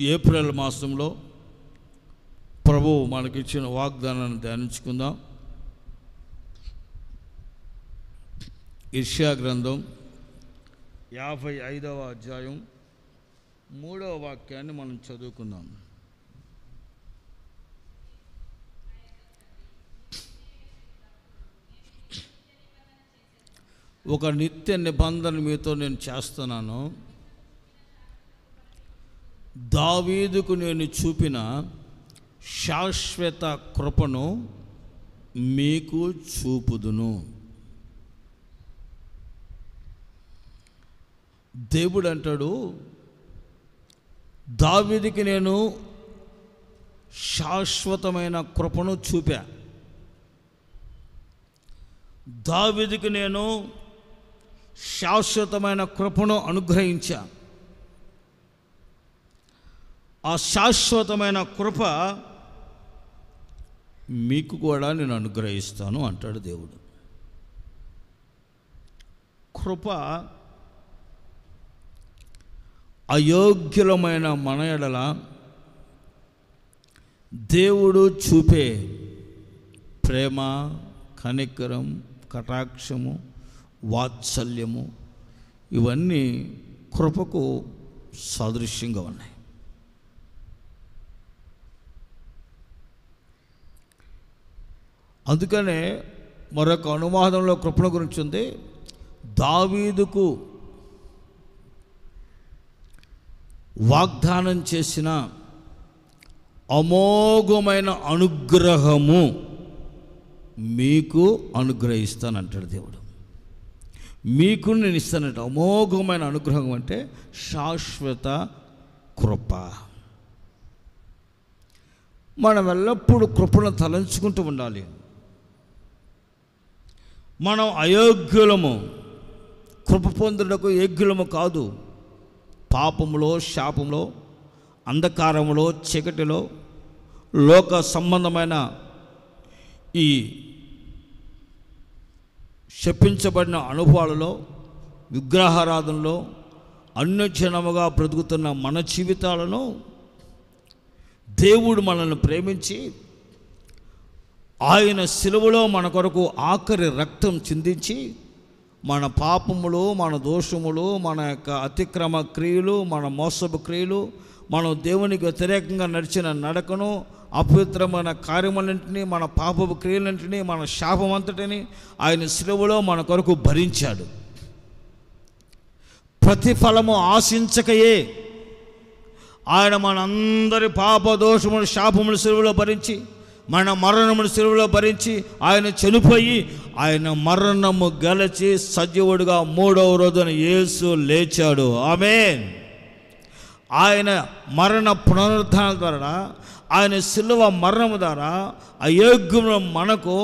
April మాసంలో ప్రభువు మనకిచ్చిన వాగ్దానాన్ని ధ్యానించుకుందాం. యెషయా గ్రంథం 55వ అధ్యాయం 3వ వాక్యాన్ని మనం చదువుకుందాం. ఒక నిత్య నిబంధన మీతో నేను చేస్తున్నాను, దావీదుకు నేను చూపిన శాశ్వత కృపను మీకు చూపుదును. దేవుడు అంటాడు, దావీదుకి నేను శాశ్వతమైన కృపను చూపా, దావీదుకి నేను శాశ్వతమైన కృపను అనుగ్రహించా. ఆ శాశ్వతమైన కృప మీకు కూడా నేను అనుగ్రహిస్తాను అంటాడు దేవుడు. కృప అయోగ్యులమైన మన ఎడల దేవుడు చూపే ప్రేమ, కనికరం, కటాక్షము, వాత్సల్యము ఇవన్నీ కృపకు సాదృశ్యంగా ఉన్నాయి. అందుకనే మరొక అనువాదంలో కృపణ గురించి ఉంది. దావీదుకు వాగ్దానం చేసిన అమోఘమైన అనుగ్రహము మీకు అనుగ్రహిస్తానంటాడు దేవుడు. మీకు నేను ఇస్తానంట. అమోఘమైన అనుగ్రహం అంటే శాశ్వత కృప. మనం ఎల్లప్పుడూ కృపను తలంచుకుంటూ ఉండాలి. మనం అయోగ్యులము, కృప పొందుటకు యోగ్యులము కాదు. పాపములో, శాపంలో, అంధకారములో, చీకటిలో, లోక సంబంధమైన ఈ శపించబడిన అనుభవాలలో, విగ్రహారాధనలో అన్యజనముగా బ్రతుకుతున్న మన జీవితాలను దేవుడు మనల్ని ప్రేమించి ఆయన శిలువలో మన కొరకు ఆఖరి రక్తం చిందించి మన పాపములు, మన దోషములు, మన యొక్క అతిక్రమ క్రియలు, మన మోసపు క్రియలు, మనం దేవునికి వ్యతిరేకంగా నడిచిన నడకను, అపవిత్రమైన కార్యములన్నింటినీ, మన పాపపు క్రియలన్నింటినీ, మన శాపమంతటిని ఆయన శిలువలో మన కొరకు భరించాడు. ప్రతిఫలము ఆశించకయే ఆయన మనందరి పాప దోషములు, శాపములు శిలువలో భరించి, మన మరణమును శిలువలో భరించి ఆయన చనిపోయి, ఆయన మరణము గెలిచి సజీవుడిగా 3వ రోజున యేసు లేచాడు. ఆమేన్. ఆయన మరణ పునరుద్ధానాల ద్వారా, ఆయన శిలువ మరణము ద్వారా అయోగ్యముల మనకు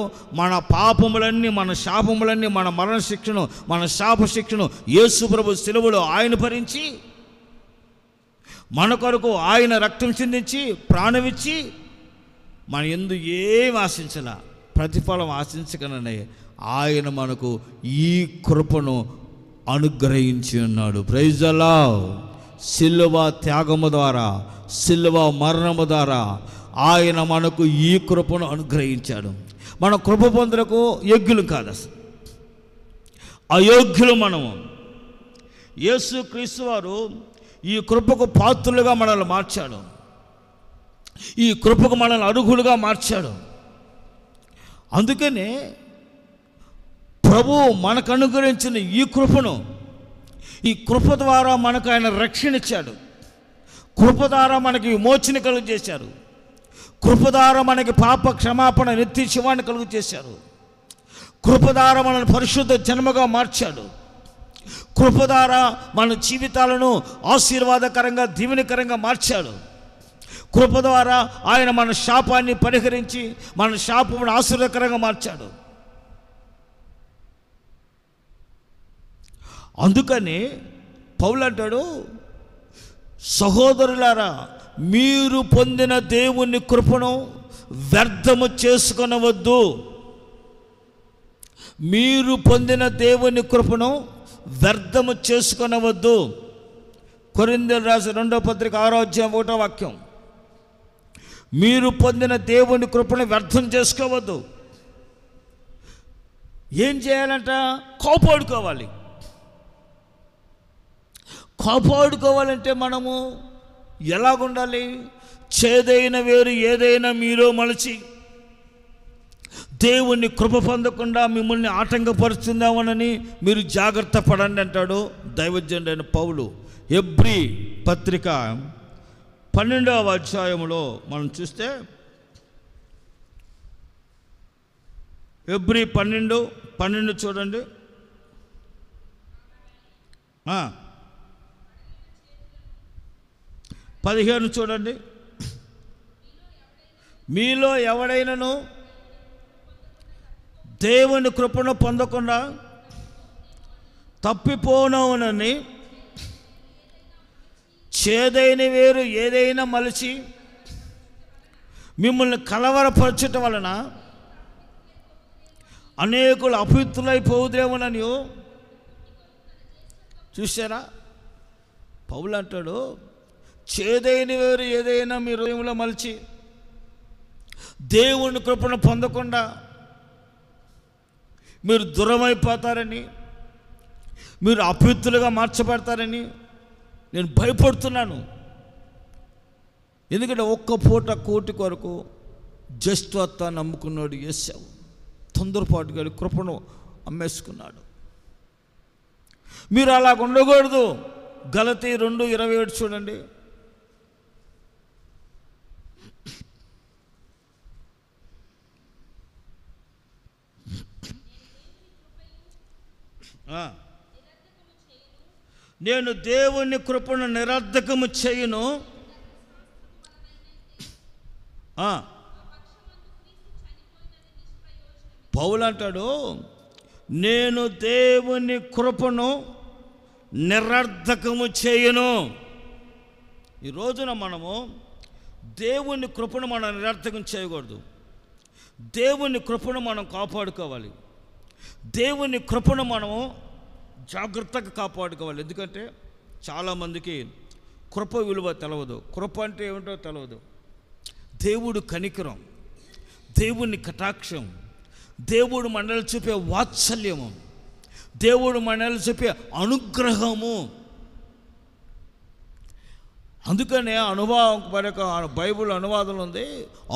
మన పాపములన్నీ, మన శాపములన్నీ, మన మరణ శిక్షను, మన శాప శిక్షను యేసు ప్రభు శిలువలో ఆయన భరించి మన కొరకు ఆయన రక్తం చిందించి ప్రాణమిచ్చి మన యందు ఏం ఆశించలా, ప్రతిఫలం ఆశించకనే ఆయన మనకు ఈ కృపను అనుగ్రహించి ఉన్నాడు. Praise the Lord. సిలువ త్యాగము ద్వారా, సిలువ మరణము ద్వారా ఆయన మనకు ఈ కృపను అనుగ్రహించాడు. మన కృప పొందుటకు యోగ్యులు కాదు, అసలు అయోగ్యులు మనము. యేసు క్రీస్తు వారు ఈ కృపకు పాత్రులుగా మనల్ని మార్చాడు. ఈ కృపకు మనల్ని అర్హులుగా మార్చాడు. అందుకనే ప్రభువు మనకు అనుగ్రహించిన ఈ కృపను, ఈ కృప ద్వారా మనకు ఆయన రక్షణ ఇచ్చాడు. కృప ద్వారా మనకి విమోచన కలుగు చేశారు. కృప ద్వారా మనకి పాప క్షమాపణ, నిత్య శివాన్ని కలుగు చేశారు. కృప ద్వారా మనల్ని పరిశుద్ధ జన్మగా మార్చాడు. కృప ద్వారా మన జీవితాలను ఆశీర్వాదకరంగా, దీవెనకరంగా మార్చాడు. కృప ద్వారా ఆయన మన శాపాన్ని పరిహరించి మన శాపమును ఆశీర్వాదకరంగా మార్చాడు. అందుకని పౌలు అంటాడు, సహోదరులారా, మీరు పొందిన దేవుని కృపను వ్యర్థము చేసుకొనవద్దు. మీరు పొందిన దేవుని కృపను వ్యర్థము చేసుకొనవద్దు. కొరింథీయులకు రాసిన 2వ పత్రిక 6వ అధ్యాయం 1వ వాక్యం. మీరు పొందిన దేవుని కృపను వ్యర్థం చేసుకోవద్దు. ఏం చేయాలంట? కాపాడుకోవాలి. కాపాడుకోవాలంటే మనము ఎలాగుండాలి? చేదైన వేరు ఏదైనా మీలో మలచి దేవుని కృప పొందకుండా మిమ్మల్ని ఆటంకపరుస్తుందామనని మీరు జాగ్రత్త పడండి అంటాడు దైవజనుడైన పౌలు. హెబ్రీ పత్రిక 12వ అధ్యాయంలో మనం చూస్తే, హెబ్రీ 12 చూడండి. 15 చూడండి. మీలో ఎవడైనాను దేవుని కృపను పొందకుండా తప్పిపోనవునని చేదైన వేరు ఏదైనా మలిచి మిమ్మల్ని కలవరపరచటం వలన అనేకులు అపవిత్రులైపోదురేమోనని. చూసారా? పౌలు అంటాడు, చేదైన వేరు ఏదైనా మీ హృదయంలో మలిచి దేవుని కృపను పొందకుండా మీరు దూరమైపోతారని, మీరు అపవిత్రులుగా మార్చబడతారని నేను భయపడుతున్నాను. ఎందుకంటే ఒక్క పూట కోటి కొరకు జస్ట్వత్తా నమ్ముకున్నాడు యేసావు. తొందరపాటుగా కృపను అమ్మేసుకున్నాడు. మీరు అలా ఉండకూడదు. గలతీ 2:27 చూడండి. నేను దేవుని కృపను నిరర్ధకము చేయును. పౌలు అంటాడు, నేను దేవుని కృపను నిరర్ధకము చేయును. ఈ రోజున మనము దేవుని కృపను మనం నిరర్ధకం చేయకూడదు. దేవుని కృపను మనం కాపాడుకోవాలి. దేవుని కృపను మనము జాగ్రత్తగా కాపాడుకోవాలి. ఎందుకంటే చాలామందికి కృప విలువ తెలవదు. కృప అంటే ఏమిటో తెలవదు. దేవుడు కనికరం, దేవుని కటాక్షం, దేవుడు మనల్ని చూపే వాత్సల్యము, దేవుడు మనల్ని చూపే అనుగ్రహము. అందుకనే బైబిల్ అనువాదం ఉంది,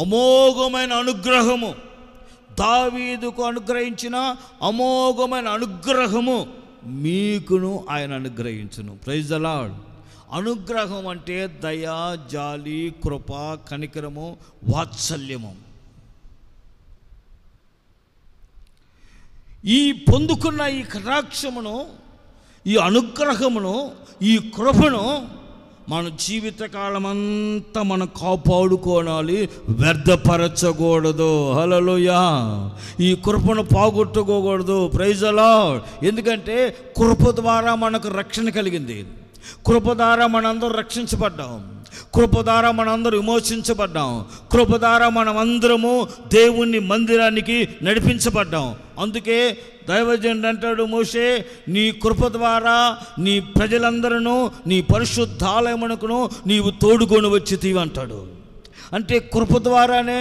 అమోఘమైన అనుగ్రహము, దావీదుకు అనుగ్రహించిన అమోఘమైన అనుగ్రహము మీకును ఆయన అనుగ్రహించును. Praise the lord. అనుగ్రహం అంటే దయ, జాలి, కృప, కనికరము, వాత్సల్యము. ఈ పొందుకున్న ఈ కటాక్షమును, ఈ అనుగ్రహమును, ఈ కృపను మన జీవితకాలం అంతా మనం కాపాడుకోవాలి, వ్యర్థపరచకూడదు. హల్లెలూయా. ఈ కృపను పోగొట్టుకోకూడదు. Praise the lord. ఎందుకంటే కృప ద్వారా మనకు రక్షణ కలిగింది. కృప ద్వారా మనందరం రక్షించబడ్డాం. కృప ద్వారా మనందరం విమోచించబడ్డాం. కృప ద్వారా మనమందరము దేవుని మందిరానికి నడిపించబడ్డాం. అందుకే దైవజనుడు అంటాడు, మోషే, నీ కృప ద్వారా నీ ప్రజలందరూ నీ పరిశుద్ధాలయమునకును నీవు తోడుకొని వచ్చితివి అంటాడు. అంటే కృప ద్వారానే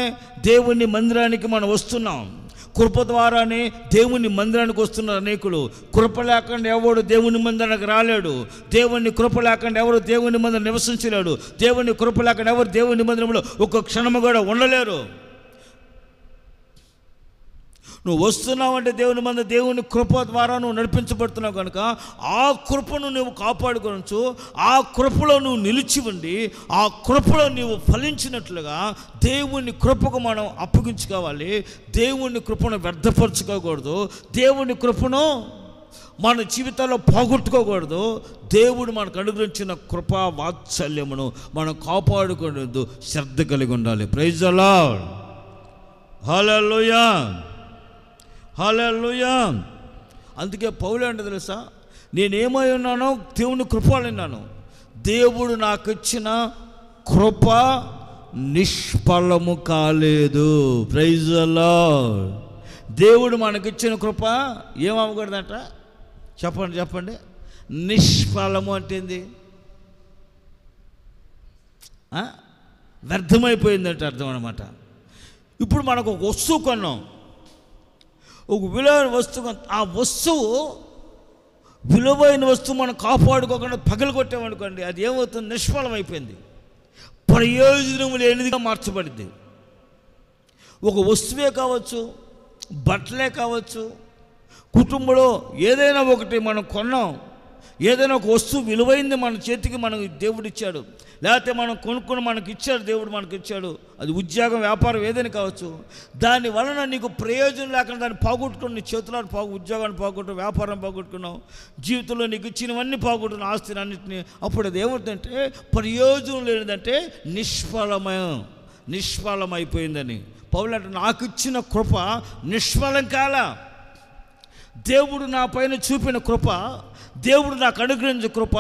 దేవుని మందిరానికి మనం వస్తున్నాం. కృప ద్వారానే దేవుని మందిరానికి వస్తున్నారు అనేకులు. కృప లేకుండా ఎవడు దేవుని మందిరానికి రాలేడు. దేవుని కృప లేకుండా ఎవరు దేవుని మందిరం నివసించలేడు. దేవుని కృప లేకుండా ఎవరు దేవుని మందిరంలో ఒక్క క్షణము కూడా ఉండలేరు. నువ్వు వస్తున్నావంటే దేవుని కృప ద్వారా నువ్వు నడిపించబడుతున్నావు కనుక ఆ కృపను నువ్వు కాపాడుకోవచ్చు. ఆ కృపలో నువ్వు నిలిచి ఉండి ఆ కృపలో నువ్వు ఫలించినట్లుగా దేవుని కృపకు మనం అప్పగించుకోవాలి. దేవుని కృపను వ్యర్థపరచుకోకూడదు. దేవుని కృపను మన జీవితాల్లో పోగొట్టుకోకూడదు. దేవుడు మనకు అనుగ్రహించిన కృపా వాత్సల్యమును మనం కాపాడుకోవద్దు, శ్రద్ధ కలిగి ఉండాలి. Praise the lord. హల్లెలూయా, హల్లెలూయా. అందుకే పౌలు అంటే తెలుసా, నేనేమై ఉన్నానో దేవుని కృపలున్నాను. దేవుడు నాకు ఇచ్చిన కృప నిష్ఫలము కాలేదు. Praise the Lord. దేవుడు మనకిచ్చిన కృప ఏమవ్వకూడదట? చెప్పండి. నిష్ఫలము అంటే ఏంది? వ్యర్థమైపోయిందంటే అర్థం అన్నమాట. ఇప్పుడు మనకు ఒక వస్తువు కొన్నాం, ఒక విలువైన వస్తువు, ఆ వస్తువు విలువైన వస్తువు మనం కాపాడుకోకుండా పగలగొట్టామనుకోండి, అది ఏమవుతుంది? నిష్ఫలం అయిపోయింది, ప్రయోజనం లేనిదిగా మార్చబడింది. ఒక వస్తువే కావచ్చు, బట్టలే కావచ్చు, కుటుంబంలో ఏదైనా ఒకటి మనం కొన్నాం, ఏదైనా ఒక వస్తువు విలువైంది మన చేతికి మనకు దేవుడు ఇచ్చాడు, లేకపోతే మనం కొనుక్కొని మనకి ఇచ్చాడు, దేవుడు మనకి ఇచ్చాడు, అది ఉద్యోగం, వ్యాపారం ఏదైనా కావచ్చు. దాని వలన నీకు ప్రయోజనం లేకుండా దాన్ని పోగొట్టుకుని, నీ చేతుల్లో ఉద్యోగాన్ని పోగొట్టుకున్నావు, వ్యాపారం పోగొట్టుకున్నావు, జీవితంలో నీకు ఇచ్చినవన్నీ పోగొట్టుకున్నావు, ఆస్తిని అన్నింటినీ. అప్పుడు అది ఏమవుతుందంటే ప్రయోజనం లేనిదంటే నిష్ఫలమైపోయిందని. పౌలు అంటే నాకు ఇచ్చిన కృప నిష్ఫలం కాలా. దేవుడు నా పైన చూపిన కృప, దేవుడు నాకు అనుగ్రహించిన కృప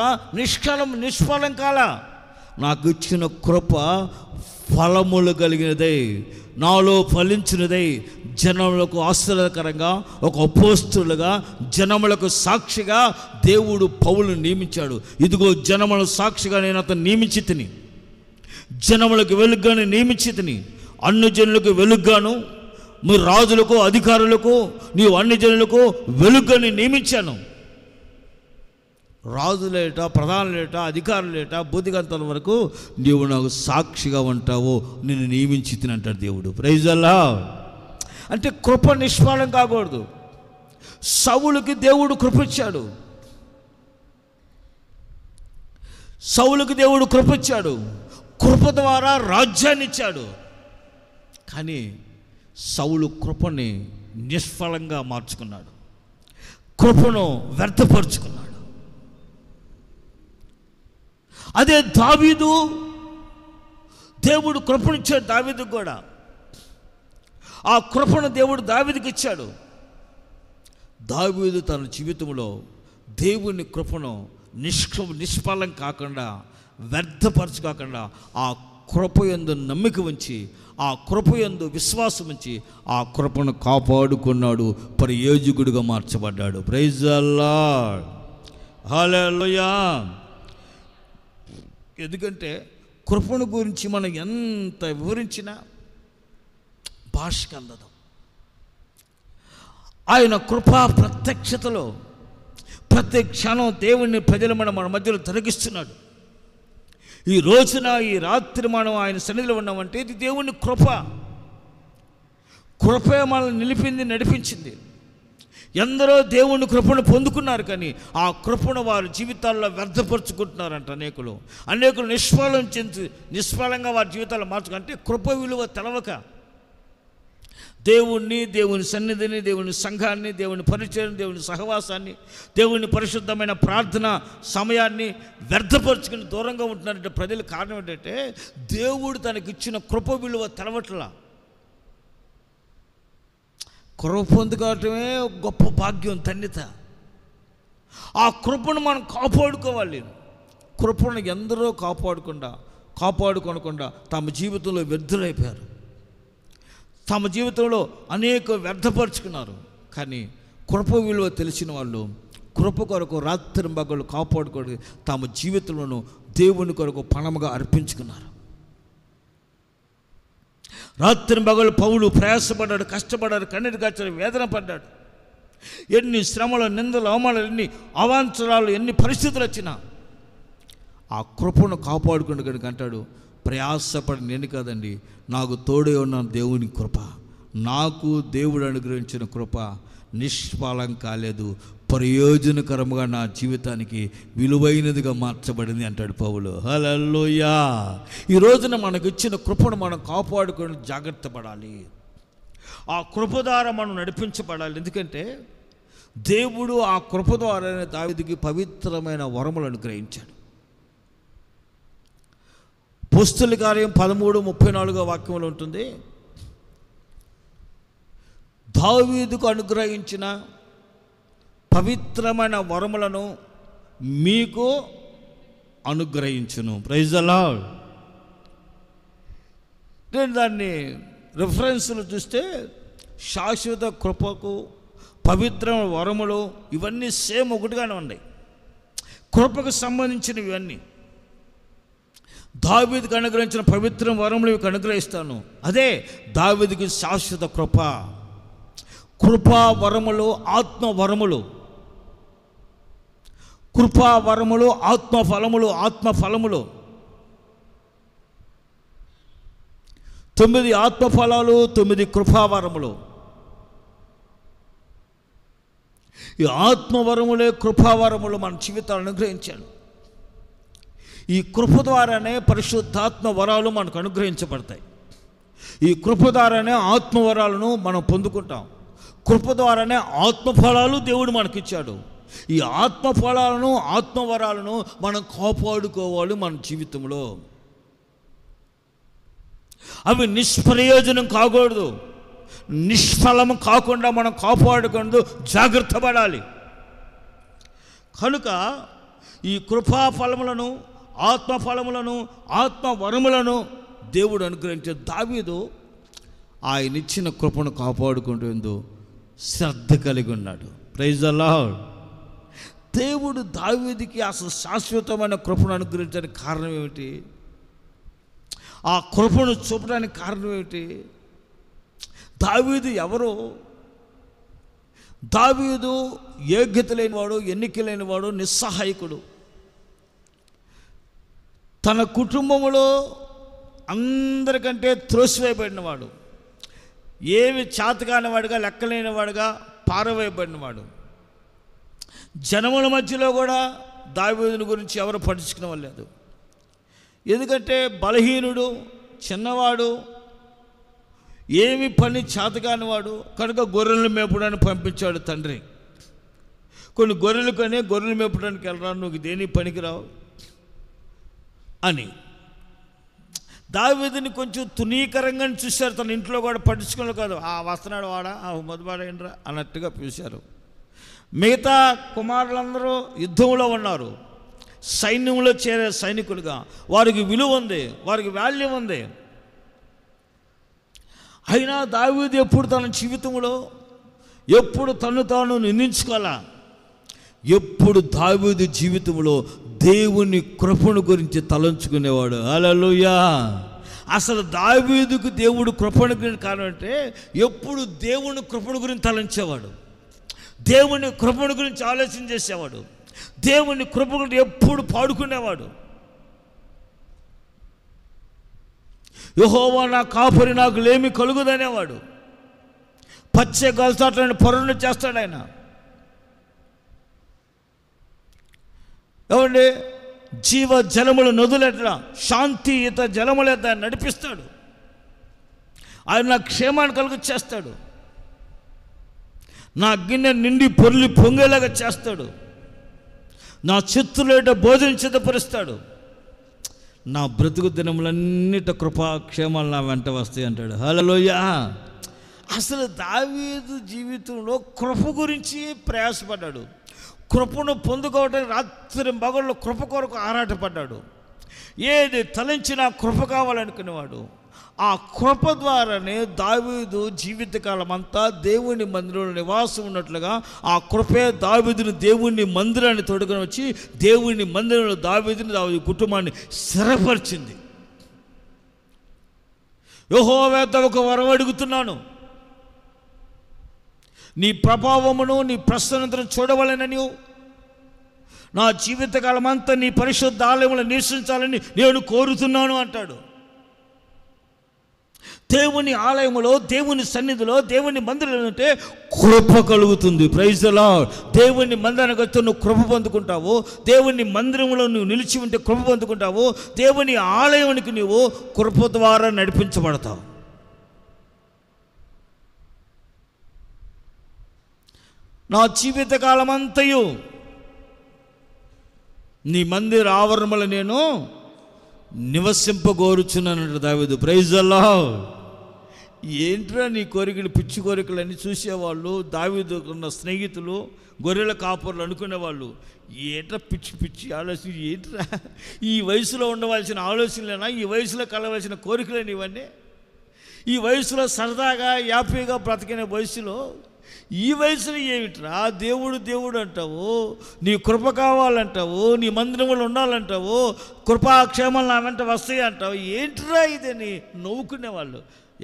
నిష్ఫలం కాలా. నాకు ఇచ్చిన కృప ఫలములు కలిగినదై, నాలో ఫలించినదై, జనములకు ఆశ్చర్యకరంగా ఒక అపోస్తలుగా, జనములకు సాక్షిగా దేవుడు పౌలును నియమించాడు. ఇదిగో జనముల సాక్షిగా నేను అతను నియమించి తిని, జనములకు వెలుగుగానే నియమించి తిని, అన్ని జనులకు వెలుగుగాను, మీ రాజులకు అధికారులకు నీవు అన్ని జనులకు వెలుగుని నియమించాను. రాజులేట, ప్రధానులేట, అధికారులేట, బుద్ధిగంతల వరకు నీవు నాకు సాక్షిగా ఉంటావు, నిన్ను నియమించి తినంటాడు దేవుడు. ప్రైజ్ అల్లాహ్. అంటే కృప నిష్ఫలం కాకూడదు. సౌలుకి దేవుడు కృప ఇచ్చాడు, సౌలుకి దేవుడు కృప ఇచ్చాడు, కృప ద్వారా రాజ్యాన్ని ఇచ్చాడు. కానీ సౌలు కృపని నిష్ఫలంగా మార్చుకున్నాడు, కృపను వ్యర్థపరుచుకున్నాడు. అదే దావీదు, దేవుడు కృపనిచ్చాడు దావీదుకు కూడా. ఆ కృపను దేవుడు దావీదుకి ఇచ్చాడు. దావీదు తన జీవితంలో దేవుని కృపను నిష్ఫలం కాకుండా, వ్యర్థపరచుకోకుండా, ఆ కృపయందు నమ్మిక ఉంచి, ఆ కృపయందు విశ్వాసం ఉంచి ఆ కృపను కాపాడుకున్నాడు, ప్రయోజకుడిగా మార్చబడ్డాడు. ప్రైజ్ ది లార్డ్, హల్లెలూయా. ఎందుకంటే కృపను గురించి మనం ఎంత వివరించినా భాషకు అందదు. ఆయన కృపా ప్రత్యక్షతలో ప్రతి క్షణం దేవుని ప్రజలు మన మధ్యలో తొలగిస్తున్నాడు. ఈ రోజున, ఈ రాత్రి మనం ఆయన సన్నిధిలో ఉన్నామంటే ఇది దేవుని కృప. కృపే మనల్ని నిలిపింది, నడిపించింది. ఎందరో దేవుని కృపను పొందుకున్నారు, కానీ ఆ కృపను వారి జీవితాల్లో వ్యర్థపరుచుకుంటున్నారంట. అనేకులు నిష్ఫలంగా వారి జీవితాల్లో మార్చుకుంటే కృప విలువ తెలవక దేవుణ్ణి, దేవుని సన్నిధిని, దేవుని సంఘాన్ని, దేవుని పరిచయం, దేవుని సహవాసాన్ని, దేవుని పరిశుద్ధమైన ప్రార్థన సమయాన్ని వ్యర్థపరుచుకుని దూరంగా ఉంటున్నారంటే ప్రజల కారణం ఏంటంటే దేవుడు తనకిచ్చిన కృప విలువ తెలవట్లా. కృప పొందుకోవటమే గొప్ప భాగ్యం, ధన్యత. ఆ కృపను మనం కాపాడుకోవాలి. కృపను ఎందరో కాపాడుకోనకుండా తమ జీవితంలో వ్యర్థులైపోయారు, తమ జీవితంలో అనేక వ్యర్థపరుచుకున్నారు. కానీ కృప విలువ తెలిసిన వాళ్ళు కృప కొరకు రాత్రింబగళ్ళు కాపాడుకొని తమ జీవితంలోనూ దేవుని కొరకు పణముగా అర్పించుకున్నారు. రాత్రింబగళ్ళు పౌలు ప్రయాసపడ్డాడు, కష్టపడ్డాడు, కన్నీరు కార్చాడు, వేదన పడ్డాడు. ఎన్ని శ్రమలు, నిందలు, అవమానాలు, ఎన్ని అవాంఛనాలు, ఎన్ని పరిస్థితులు వచ్చినా ఆ కృపను కాపాడుకుని కనుక అంటాడు, ప్రయాసపడి నేను కాదండి, నాకు తోడే ఉన్న దేవుని కృప, నాకు దేవుడు అనుగ్రహించిన కృప నిష్ఫలం కాలేదు, ప్రయోజనకరంగా నా జీవితానికి విలువైనదిగా మార్చబడింది అంటాడు పౌలు. హల్లెలూయా. ఈ రోజున మనకు ఇచ్చిన కృపను మనం కాపాడుకొని జాగ్రత్త పడాలి. ఆ కృప ద్వారా మనం నడిపించబడాలి. ఎందుకంటే దేవుడు ఆ కృప ద్వారానే దావీదుకి పవిత్రమైన వరములు అనుగ్రహించాడు. అపోస్తలుల కార్యం 13:34 వాక్యంలో ఉంటుంది, దావీదుకు అనుగ్రహించిన పవిత్రమైన వరములను మీకు అనుగ్రహించును. Praise the lord. నేను దాన్ని రిఫరెన్స్లు చూస్తే శాశ్వత కృపకు పవిత్రమైన వరములు ఇవన్నీ సేమ్ ఒకటిగానే ఉన్నాయి. కృపకు సంబంధించినవి ఇవన్నీ. దావీదుకు అనుగ్రహించిన పవిత్ర వరములు మీకు అనుగ్రహిస్తాను. అదే దావీదుకి శాశ్వత కృప. కృపా వరములు, ఆత్మ వరములు. కృపా వరములు, ఆత్మ ఫలములు. ఆత్మ ఫలములు 9 ఆత్మ ఫలాలు, 9 కృపావరములు. ఈ ఆత్మవరములే కృపావరములు మన జీవితాలను అనుగ్రహించాడు. ఈ కృప ద్వారానే పరిశుద్ధాత్మ వరాలు మనకు అనుగ్రహించబడతాయి. ఈ కృప ద్వారానే ఆత్మవరాలను మనం పొందుకుంటాం. కృప ద్వారానే ఆత్మఫలాలు దేవుడు మనకిచ్చాడు. ఈ ఆత్మఫలాలను, ఆత్మవరాలను మనం కాపాడుకోవాలి మన జీవితంలో. అవి నిష్ప్రయోజనం కాకూడదు, నిష్ఫలం కాకుండా మనం కాపాడుకుంటూ జాగ్రత్త పడాలి. కనుక ఈ కృపా ఫలములను, ఆత్మ ఫలములను, ఆత్మ వరములను దేవుడు అనుగ్రహించే దావీదు ఆయన ఇచ్చిన కృపను కాపాడుకుంటూ శ్రద్ధ కలిగి ఉన్నాడు. Praise the Lord. దేవుడు దావీదుకి అసలు శాశ్వతమైన కృపను అనుగ్రహించడానికి కారణం ఏమిటి? ఆ కృపను చూపడానికి కారణం ఏమిటి? దావీదు ఎవరు? దావీదు యోగ్యత లేనివాడు, ఎన్నిక లేనివాడు, నిస్సహాయకుడు. తన కుటుంబంలో అందరికంటే త్రోసివేయబడినవాడు, ఏమి చేతకానివాడుగా, లెక్కలేనివాడుగా పారవేయబడినవాడు. జనముల మధ్యలో కూడా దావీదుని గురించి ఎవరు పట్టించుకునేవాళ్ళు. ఎందుకంటే బలహీనుడు, చిన్నవాడు, ఏమి పని చేతకానివాడు. కనుక గొర్రెలను మేపడానికి పంపించాడు తండ్రి. కొన్ని గొర్రెలు కొని గొర్రెలు మేపడానికి వెళ్ళరా, నువ్వు దేని పనికిరావు అని. దావీదుని కొంచెం తునీకరంగా చూశారు. తన ఇంట్లో కూడా పట్టించుకోలేదు కాదు. వస్తున్నాడు వాడా, మొదలువాడేంట్రా అన్నట్టుగా చూశారు. మిగతా కుమారులందరూ యుద్ధంలో ఉన్నారు, సైన్యంలో చేరే సైనికులుగా. వారికి విలువ ఉంది, వారికి వాల్యూ ఉంది. అయినా దావీదు ఎప్పుడు తన జీవితంలో ఎప్పుడు తను తాను నిందించుకోవాలా. ఎప్పుడు దావీదు జీవితంలో దేవుని కృపను గురించి తలంచుకునేవాడు. హల్లెలూయా. అసలు దావీదుకు దేవుడు కృపను గురించి కారణం అంటే ఎప్పుడు దేవుని కృపను గురించి తలంచేవాడు, దేవుని కృపను గురించి ఆలోచన చేసేవాడు, దేవుని కృప గురించి ఎప్పుడు పాడుకునేవాడు. యెహోవా నా కాపరి, నాకు లేమి కలుగుదనేవాడు. పచ్చ గల్చాట్లను పొరను చేస్తాడు ఆయన. ఏమండి, జీవ జలములు నదులెట్లా, శాంతియుత జలములెట్లా దాన్ని నడిపిస్తాడు. ఆయన నా క్షేమాన్ని కలుగు చేస్తాడు. నా గిన్నె నిండి పొర్లి పొంగేలాగా చేస్తాడు. నా చిత్తులేట భోజనం సిద్ధపరుస్తాడు. నా బ్రతుకు దినములన్నిటి కృపాక్షేమాలు నా వెంట వస్తాయి అంటాడు. హల్లెలూయా. అసలు దావీదు జీవితంలో కృప గురించి ప్రయాసపడ్డాడు. కృపను పొందుకోవడానికి రాత్రి మగళ్ళు కృప కొరకు ఆరాటపడ్డాడు. ఏది తలంచినా కృప కావాలనుకునేవాడు. ఆ కృప ద్వారానే దావీదు జీవితకాలం అంతా దేవుని మందిరంలో నివాసం ఉన్నట్లుగా ఆ కృపే దావీదుని దేవుని మందిరాన్ని తోడుకొని వచ్చి దేవుని మందిరంలో దావీదు కుటుంబాన్ని స్థిరపరిచింది. యెహోవా వద్ద ఒక వరం అడుగుతున్నాను, నీ ప్రభావమును నీ ప్రసన్నతను చూడవలెనని, నా జీవితకాలం అంతా నీ పరిశుద్ధ ఆలయంలో నివసించాలని నేను కోరుతున్నాను అంటాడు. దేవుని ఆలయములో, దేవుని సన్నిధిలో, దేవుని మందిరంలో ఉంటే కృప కలుగుతుంది. Praise the Lord. దేవుని మందిరానికి వస్తే నువ్వు కృప పొందుకుంటావు. దేవుని మందిరంలో నువ్వు నిలిచి ఉంటే కృప పొందుకుంటావు. దేవుని ఆలయానికి నువ్వు కృప ద్వారా నడిపించబడతావు. నా జీవితకాలం అంతయు నీ మందిర ఆవరణములో నేను నివసింపగోరుచున్నాను దావీదు. Praise the Lord. ఏంట్రా నీ కోరికలు, పిచ్చి కోరికలు అన్నీ చూసేవాళ్ళు దావీదుకున్న స్నేహితులు, గొర్రెల కాపర్లు అనుకునేవాళ్ళు. ఏంట్రా పిచ్చి పిచ్చి ఆలోచన, ఏంట్రా ఈ వయసులో ఉండవలసిన ఆలోచనలేనా, ఈ వయసులో కలవలసిన కోరికలేని ఇవన్నీ? ఈ వయసులో సరదాగా హ్యాపీగా బ్రతికిన వయసులో ఈ వయసులో ఏమిట్రా దేవుడు దేవుడు అంటావు, నీ కృప కావాలంటావు, నీ మందిరంలో ఉండాలంటావు, కృపాక్షేమాలు నా వెంట వస్తాయి అంటావు, ఏంట్రా ఇదని నవ్వుకునేవాళ్ళు.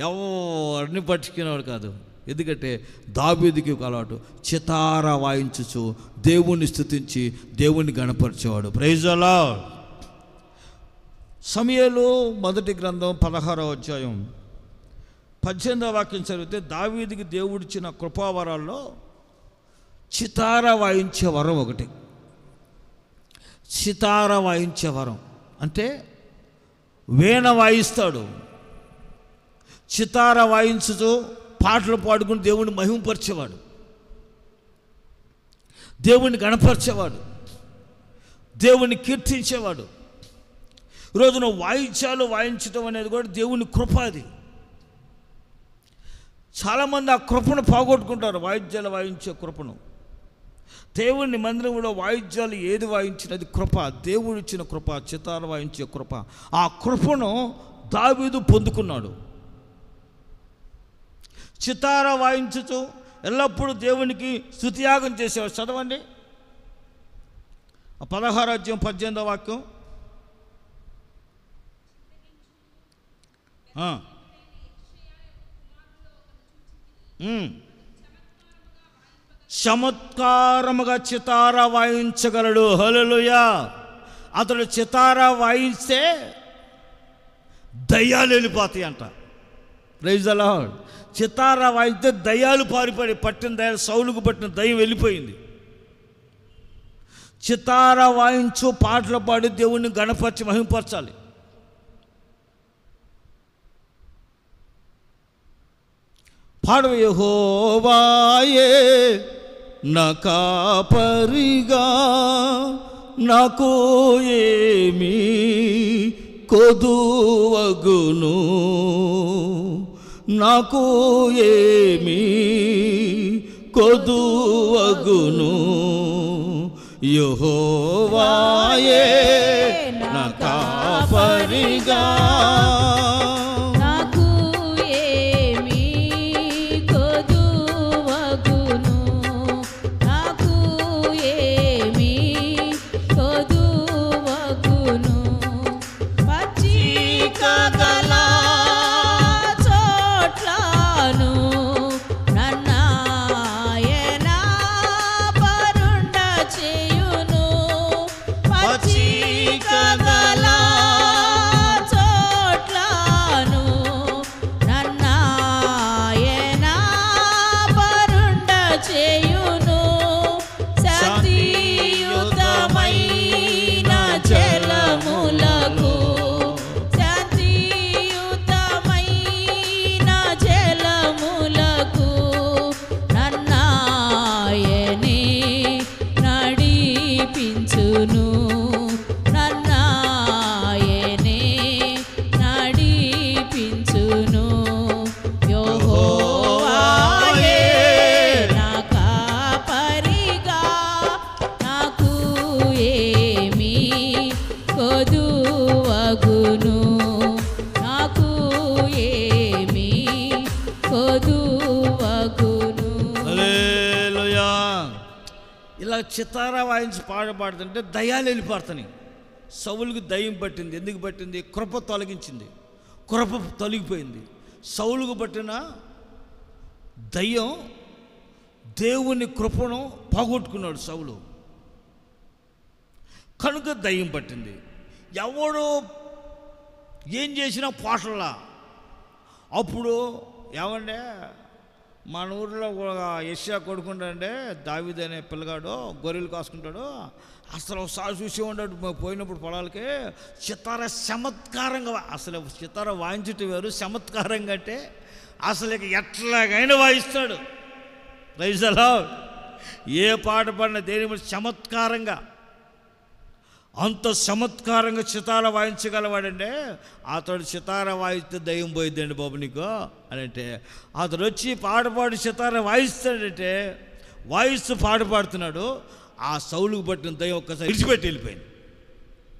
ఎవరిని పట్టుకునేవాడు కాదు. ఎందుకంటే దావీదుకి ఒక అలవాటు, చితార వాయించుచు దేవుణ్ణి స్తుతించి దేవుణ్ణి గణపరిచేవాడు. Praise the lord. సమూయేలు మొదటి గ్రంథం 16వ అధ్యాయం 18వ వాక్యం చదివితే, దావీదుకి దేవుడిచ్చిన కృపావరాల్లో చితార వాయించే వరం ఒకటి. చితార వాయించే వరం అంటే వీణ వాయిస్తాడు, చితార వాయించుతూ పాటలు పాడుకుని దేవుణ్ణి మహిమపరిచేవాడు, దేవుణ్ణి గణపరిచేవాడు, దేవుణ్ణి కీర్తించేవాడు. ఈరోజు నువ్వు వాయిద్యాలు వాయించడం అనేది కూడా దేవుని కృప. అది చాలామంది ఆ కృపను పోగొట్టుకుంటారు, వాయిద్యాలు వాయించే కృపను. దేవుని మందిరంలో వాయిద్యాలు ఏది వాయించినది కృప, దేవుడు ఇచ్చిన కృప, చితార వాయించే కృప. ఆ కృపను దావీదు పొందుకున్నాడు. చితార వాయించుతూ ఎల్లప్పుడూ దేవునికి స్తుతియాగం చేసేవాడు. చదవండి 16వ అధ్యాయం 18వ వాక్యం. చమత్కారముగా చితార వాయించగలడు. హల్లెలూయా. అతడు చితార వాయిస్తే దయ్యాలు వెళ్ళిపోతాయి అంట. Praise the lord. చితార వాయిస్తే దయ్యాలు పారిపడి, పట్టిన దయ్యాలు, సౌలుకు పట్టిన దయ్యం వెళ్ళిపోయింది. చితార వాయించు, పాటలు పాడి దేవుణ్ణి గణపరిచి మహిమపరచాలి. పాడవ యెహోవాయే నా కాపరిగా, నాకు ఏమీ కొదువగును, నాకు ఏమీ కొదువగును. యెహోవాయే నా కాపరిగా, నాకు ఏమీ కొదువగును, నాకు ఏమీ కొదువగును. పచ్చిక గల చోట్లను నన్నాయన పరుండ చేయును. పచ్చిక గల చోట్లను నన్నాయన పరుండ చేయును. శాంతియుతమైన జలములకు, శాంతియుతమైన జలములకు నన్నాయనే నడిపించును, నన్నాయనే నడిపించును. యెహోవాయే నా కాపరిగా, నాకు ఏమీ కొదువగును, నాకు ఏమీ కొదువగును. హల్లెలూయా. ఇలా చితారా వాయించి పాడుతుంటే దయ్యాలు వెళ్ళిపోతాయి. సౌలుకి దయ్యం పట్టింది. ఎందుకు పట్టింది? కృప తొలగించింది, కృప తొలగిపోయింది. సౌలుకు పట్టిన దయ్యం దేవుని కృపను పోగొట్టుకున్నాడు సౌలు, కనుక దయ్యం పట్టింది. ఎవడో ఏం చేసినా పాటల్లా. అప్పుడు ఏమండే, మన ఊరిలో యెషయా కొడుకుంటాడంటే, దావీదు అనే పిల్లగాడు గొర్రెలు కాసుకుంటాడు. అసలు ఒకసారి చూసి ఉన్నాడు పోయినప్పుడు పొలాలకి, చితార చమత్కారంగా, అసలు చితార వాయించటం వేరు, చమత్కారంగా అంటే అసలు ఇక ఎట్లాగైనా వాయిస్తాడు. Praise the lord. ఏ పాట పాడిన దేని మీద చమత్కారంగా, అంత చమత్కారంగా చితార వాయించగలవాడంటే, అతడు చితార వాయిస్తే దయ్యం పోయిద్దండి బాబు నీకు అని అంటే, అతడు వచ్చి పాట పాడి చితార వాయిస్తాడంటే, వాయిస్తూ పాట పాడుతున్నాడు. ఆ సౌలుకు పట్టిన దయ్యం ఒక్కసారి విడిచిపెట్టి వెళ్ళిపోయింది.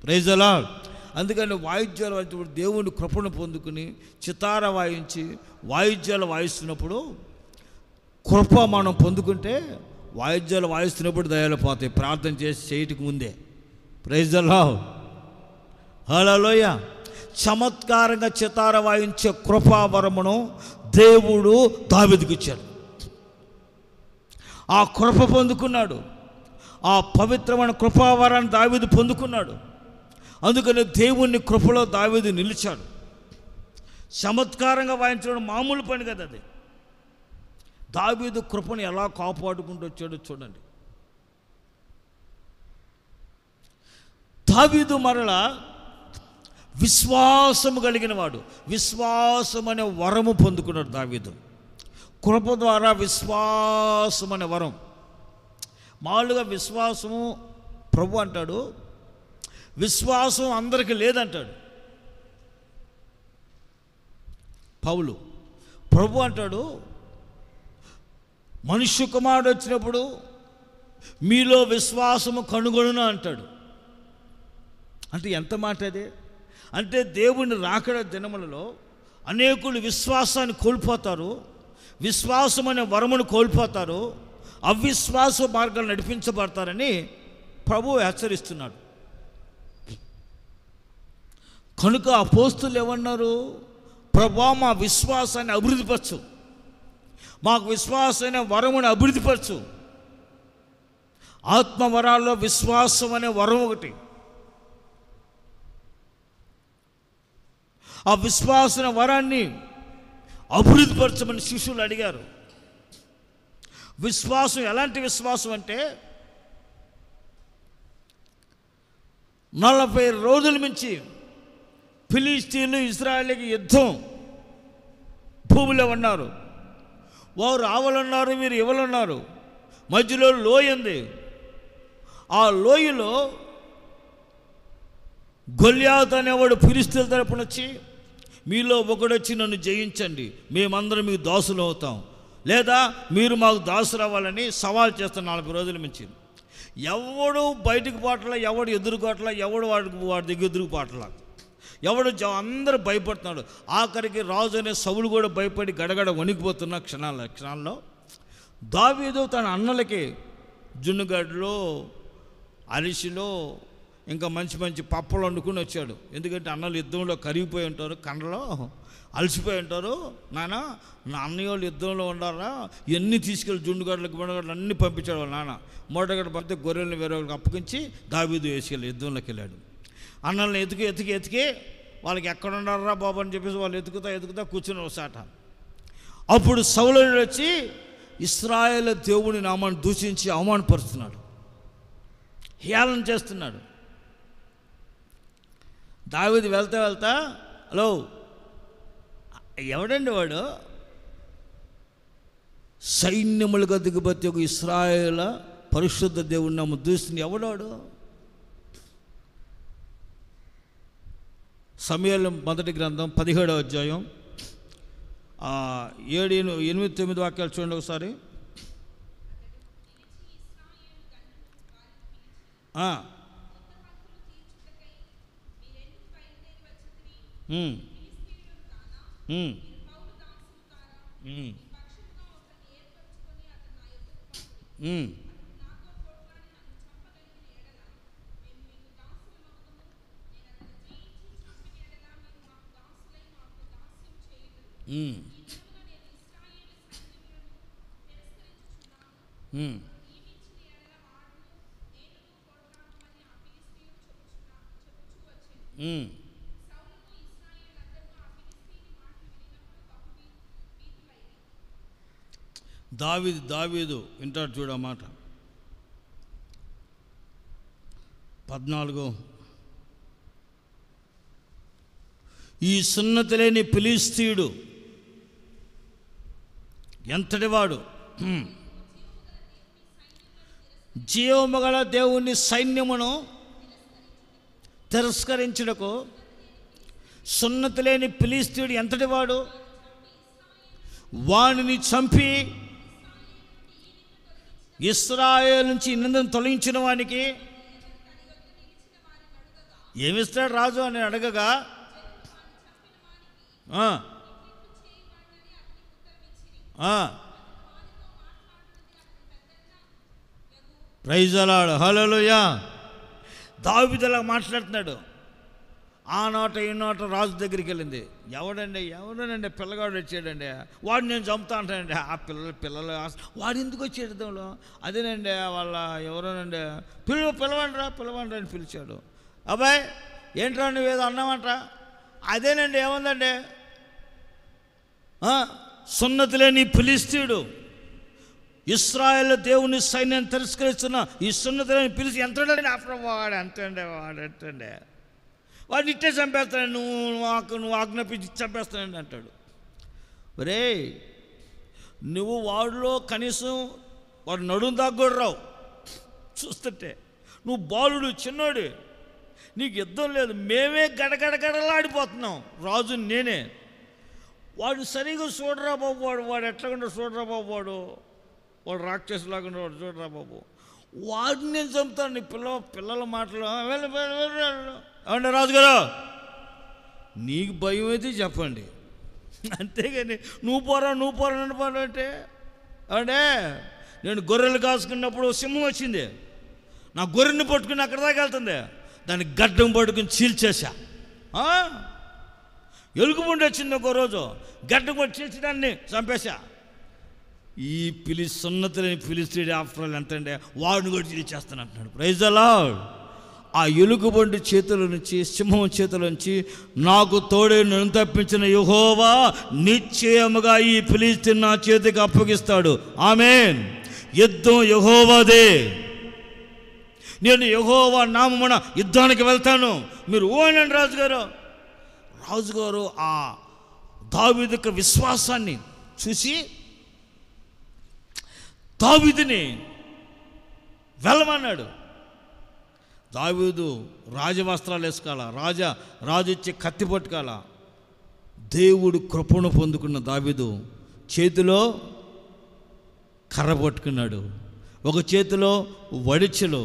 Praise the Lord. అందుకని వాయిద్యాలు వాయించినప్పుడు దేవుని కృపను పొందుకుని చితార వాయించి వాయిద్యాలు వాయిస్తున్నప్పుడు కృప మనం పొందుకుంటే వాయిద్యాలు వాయిస్తున్నప్పుడు దయాలు పోతాయి, ప్రార్థన చేసి చేయటికి ముందే. ప్రైజ్ ద లార్డ్, హల్లెలూయా. చమత్కారంగా చితార వాయించే కృపావరమును దేవుడు దావీదుకు ఇచ్చాడు. ఆ కృప పొందుకున్నాడు, ఆ పవిత్రమైన కృపావరాన్ని దావీదు పొందుకున్నాడు. అందుకని దేవుని కృపలో దావీదు నిలిచాడు. చమత్కారంగా వాయించడం మామూలు పని కదా అది. దావీదు కృపను ఎలా కాపాడుకుంటూ వచ్చాడో చూడండి. దావీదు మరలా విశ్వాసము కలిగిన వాడు, విశ్వాసం అనే వరము పొందుకున్నాడు దావీదు. కృప ద్వారా విశ్వాసం అనే వరం. మామూలుగా విశ్వాసము ప్రభు అంటాడు, విశ్వాసం అందరికీ లేదంటాడు పౌలు. ప్రభు అంటాడు మనుష్య కుమారుడు వచ్చినప్పుడు మీలో విశ్వాసము కనుగొనును అంటాడు. అంటే ఎంత మాట అది? అంటే దేవుని రాకడ దినములలో అనేకులు విశ్వాసాన్ని కోల్పోతారు, విశ్వాసం అనే వరమును కోల్పోతారు, అవిశ్వాస మార్గాలు నడిపించబడతారని ప్రభువు హెచ్చరిస్తున్నాడు. కనుక అపోస్తులు ఏమన్నారు? ప్రభువా మా విశ్వాసాన్ని అభివృద్ధిపరచు, మాకు విశ్వాసమైన వరమును అభివృద్ధిపరచు. ఆత్మవరాల్లో విశ్వాసం అనే వరం ఒకటి. ఆ విశ్వాసన వరాన్ని అభివృద్ధిపరచమని శిష్యులు అడిగారు. విశ్వాసం ఎలాంటి విశ్వాసం అంటే 40 రోజుల నుంచి ఫిలిస్తీన్లు ఇశ్రాయేలుకి యుద్ధం భూమిలో ఉన్నారు. వారు ఆవలున్నారు, వీరు ఇవ్వలున్నారు. మధ్యలో లోయ ఉంది. ఆ లోయలో గొల్యాతు అనేవాడు ఫిలిస్తీన్ల తరపున వచ్చి, మీలో ఒకడొచ్చి నన్ను జయించండి, మేమందరం మీకు దాసులు అవుతాం, లేదా మీరు మాకు దాసులు అవ్వాలని సవాల్ చేస్తాను 40 రోజుల నుంచి. ఎవడు బయటకు పోవట్లా, ఎవడు ఎదురుకోవట్లా, ఎవడు వాడి దగ్గర ఎదురుకుపోవట్లా, ఎవడు అందరూ భయపడుతున్నాడు. ఆఖరికి రాజు అనే సౌలు కూడా భయపడి గడగడ వణికిపోతున్న క్షణాల్లో దావీదు తన అన్నలకి జున్నుగడ్డలో, అరిసిలో, ఇంకా మంచి మంచి పప్పలు వండుకుని వచ్చాడు. ఎందుకంటే అన్నలు యుద్ధంలో కరిగిపోయి ఉంటారు, కండలో అలసిపోయి ఉంటారు. నాన్న నా అన్నయ్య వాళ్ళు యుద్ధంలో ఉండారా, ఇవన్నీ తీసుకెళ్ళి జుండుగడ్డలకు బుండగడ్డలు అన్నీ పంపించాడు వాళ్ళ నాన్న. మూటగడ్డ పడితే గొర్రెలను వేరే వాళ్ళకి అప్పగించి దావీదు వేసుకెళ్ళి యుద్ధంలోకి వెళ్ళాడు. అన్నల్ని ఎతికి వాళ్ళకి ఎక్కడ ఉండారా బాబు అని చెప్పేసి వాళ్ళు ఎతుకుతా కూర్చుని ఒకసాట. అప్పుడు సౌలు వచ్చి ఇశ్రాయేలు దేవుని నామాన్ని దూషించి అవమానపరుస్తున్నాడు, హేళన చేస్తున్నాడు. దావీదు వెళ్తా హలో ఎవడండి వాడు? సైన్యములుగా దిగుబతి ఒక ఇశ్రాయేల పరిశుద్ధ దేవుని నామ దూషిస్తుంది. ఎవడాడు? సమూయేలు మొదటి గ్రంథం 17వ అధ్యాయం 7, 8, 9 వాక్యాలు చూడండి ఒకసారి. దావీదు వింటాడు చూడమాట. 14 ఈ సున్నతి లేని ఫిలిస్తీయుడు ఎంతటివాడు, జీవముగల దేవుని సైన్యమును తిరస్కరించుటకు సున్నతి లేని ఫిలిస్తీయుడు ఎంతటివాడు, వానిని చంపి ఇశ్రాయేలు నుంచి నిందను తొలగించిన వానికి ఏమిస్తాడు రాజు అని అడగగా, ప్రైజ్ ది లార్డ్, హల్లెలూయా. దావీదు అలా మాట్లాడుతున్నాడు. ఆ నోట ఈ నోట రాజు దగ్గరికి వెళ్ళింది. ఎవడనండి పిల్లగాడు వచ్చాడండి, వాడు నేను చంపుతా అంటానండి. ఆ పిల్లలు వాడు ఎందుకు వచ్చాడు దానిలో? అదేనండి వాళ్ళ ఎవరోనండి పిలవండి అని పిలిచాడు. అబ్బాయి ఏంట్రా నువ్వేదో అన్నామంట? అదేనండి ఏముందండి, సున్నతి లేని ఫిలిష్తీయుడు ఇశ్రాయేల్ దేవుని సైన్యాన్ని తిరస్కరిస్తున్న ఈ సున్నతి లేని పిలిచి ఎంతండి అప్పుడు వాడు ఎంతండి వాడిని ఇట్టే చంపేస్తాడు, నువ్వు ఆజ్ఞాపించి చంపేస్తానండి అంటాడు. ఒరే నువ్వు వాడిలో కనీసం వాడు నడుము దాకా కూడా రావు చూస్తుంటే. నువ్వు బాలుడు, చిన్నోడు, నీకు యుద్ధం లేదు, మేమే గడగడగడలాడిపోతున్నాం, రాజు నేనే. వాడు సరిగా చూడరా బాబు, వాడు ఎట్లాగంటే చూడరా బాబు, వాడు రాక్షసులాగా వాడు చూడరా బాబు, వాడిని నేను చంపుతాను. నీ పిల్లల మాటలు ఏమంటే రాజుగారు నీకు భయం అయితే చెప్పండి, అంతేగాని నువ్వు పోరా అంటే అంటే నేను గొర్రెలు కాసుకున్నప్పుడు సింహం వచ్చింది, నా గొర్రెని పట్టుకుని అక్కడ దాకా వెళ్తుంది, దాన్ని గడ్డం పట్టుకుని చీల్చేసా. ఎలుగుబండి వచ్చింది ఒక రోజు, గడ్డం కొట్టి చీల్చి దాన్ని చంపేశా. ఈ సున్నతులని ఫిలిష్తీయుడు ఆఫ్టర్ ఆల్ ఎంత అంటే వాడిని కూడా చీల్చేస్తాను అంటున్నాడు. Praise the Lord. ఆ ఎలుగుబండి చేతుల నుంచి, సింహం చేతుల నుంచి నాకు తోడే నన్ను తప్పించిన యెహోవా నిశ్చయముగా ఈ ఫిలిష్తీయుని నా చేతికి అప్పగిస్తాడు. ఆమేన్. యుద్ధం యెహోవాదే, నేను యెహోవా నామమున యుద్ధానికి వెళ్తాను. మీరు ఓనండి రాజుగారు ఆ దావీదు యొక్క విశ్వాసాన్ని చూసి దావీదుని వెళ్ళమన్నాడు. దావీదు రాజవస్త్రాలు వేసుకోవాలా, రాజు ఇచ్చే కత్తి పట్టుకోవాల. దేవుడు కృపను పొందుకున్న దావీదు చేతిలో కర్ర పట్టుకున్నాడు, ఒక చేతిలో వడిచెలు,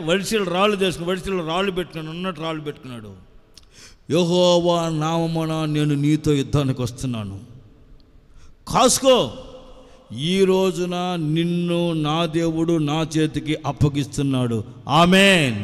వడిచెలు రాళ్ళు తీసుకుని వడిచెలు రాళ్ళు పెట్టుకున్నాడు, ఉన్నట్టు రాళ్ళు పెట్టుకున్నాడు. యెహోవా నామమున నేను నీతో యుద్ధానికి వస్తున్నాను, కాసుకో, ఈ రోజున నిన్ను నా దేవుడు నా చేతికి అప్పగిస్తున్నాడు. ఆమేన్.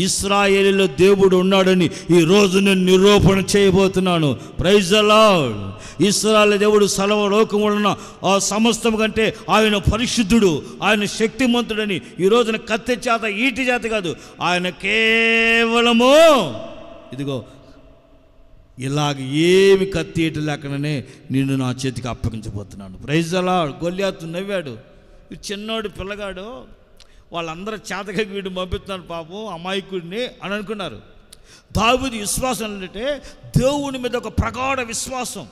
ఇశ్రాయేలులో దేవుడు ఉన్నాడని ఈరోజు నేను నిరూపణ చేయబోతున్నాను. Praise the Lord. ఇశ్రాయేలు దేవుడు సర్వలోకమున ఆ సమస్తం కంటే ఆయన పరిశుద్ధుడు, ఆయన శక్తిమంతుడని ఈ రోజున కత్తి చేత ఈటి చేత కాదు, ఆయన కేవలము ఇదిగో ఇలాగ ఏమి కత్తి ఈట లేకనే నిన్ను నా చేతికి అప్పగించబోతున్నాను. Praise the lord. గొల్యాతు నవ్వాడు, చిన్నోడు పిల్లగాడు, వాళ్ళందరూ చేతగా వీడు పంపిస్తున్నాడు పాపం అమాయకుడిని అని అనుకున్నారు. దావీదు విశ్వాసం అంటే దేవుని మీద ఒక ప్రగాఢ విశ్వాసం,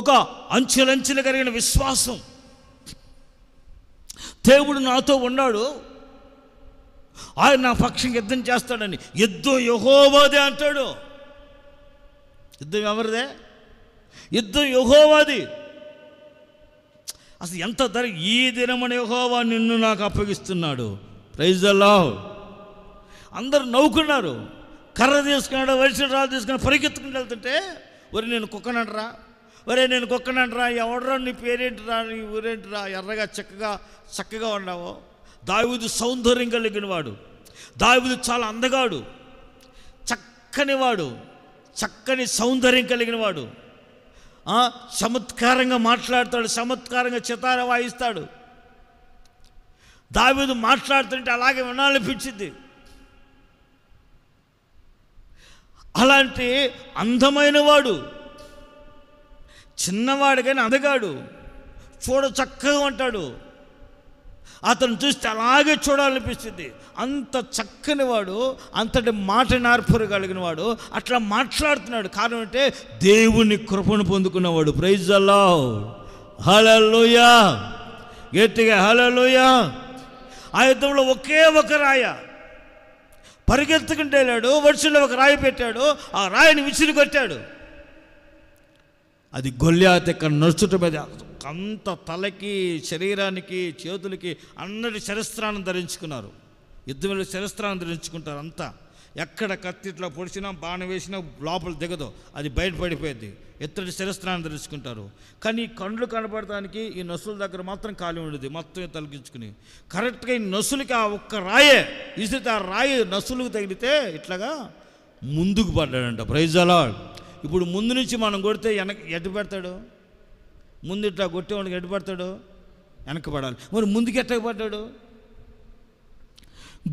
ఒక అంచెలంచెలు కలిగిన విశ్వాసం. దేవుడు నాతో ఉన్నాడు, ఆయన నా పక్షం యుద్ధం చేస్తాడని. యుద్ధం యెహోవాదే అంటాడు. యుద్ధం ఎవరిదే? యుద్ధం యెహోవాది. అసలు ఎంత ఈ దినమని యెహోవా నిన్ను నాకు అప్పగిస్తున్నాడు. Praise the lord. అందరూ నవ్వుకున్నారు. కర్ర తీసుకున్నాడు, వరిసె రాళ్ళు తీసుకుని పరిగెత్తుకుని వెళ్తుంటే, ఒరే నేను కుక్కనంటరా, ఎవడరా నీ పేరేంటిరా, నీ ఊరేంటిరా, ఎర్రగా చక్కగా ఉన్నావు. దావీదు సౌందర్యం కలిగిన వాడు, దావీదు చాలా అందగాడు, చక్కని సౌందర్యం కలిగిన వాడు, చమత్కారంగా మాట్లాడతాడు, చమత్కారంగా చితార వాయిస్తాడు. దావీదు మాట్లాడుతుంటే అలాగే వినాలనిపించింది. అలాంటి అందమైన వాడు, చిన్నవాడు కానీ అందగాడు, చక్కగా ఉంటాడు. అతను చూస్తే అలాగే చూడాలనిపిస్తుంది. అంత చక్కని వాడు, అంతటి మాట నార్పరు కలిగిన వాడు, అట్లా మాట్లాడుతున్నాడు. కారణం అంటే దేవుని కృపను పొందుకున్నవాడు. Praise the lord. హల్లెలూయా. గట్టిగా హల్లెలూయా. ఆ యుద్ధంలో ఒకే ఒక రాయ పరిగెత్తుకుంటూ వెళ్ళాడు, వర్షంలో ఒక రాయి పెట్టాడు, ఆ రాయిని విసిరి కొట్టాడు. అది గొల్యాతు యొక్క నడుచుట మీద అంత తలకి, శరీరానికి, చేతులకి అన్నటి శిరస్త్రాన్ని ధరించుకున్నారు. యుద్ధంలో శిరస్త్రాన్ని ధరించుకుంటారు అంతా. ఎక్కడ కత్తి ఇట్లా పొడిచినా బాణం వేసినా లోపల దిగదు, అది బయటపడిపోయింది. ఎత్తడి శిరస్త్రాన్ని ధరించుకుంటారు. కానీ ఈ కండ్లు కనపడటానికి ఈ నొసుల దగ్గర మాత్రం ఖాళీ ఉండేది, మొత్తం తొలగించుకుని కరెక్ట్గా ఈ నొసులకి ఆ ఒక్క రాయే ఇసితే ఆ రాయి నొసులకు తగిలితే ఇట్లాగా ముందుకు పడ్డాడంట. Praise the lord. ఇప్పుడు ముందు నుంచి మనం కొడితే ఎటు పెడతాడు? ముందు ఇట్లా కొట్టేవాడికి ఎటు పడతాడు? వెనక్కి పడాలి. మరి ముందుకు ఎట్టకు పడ్డాడు?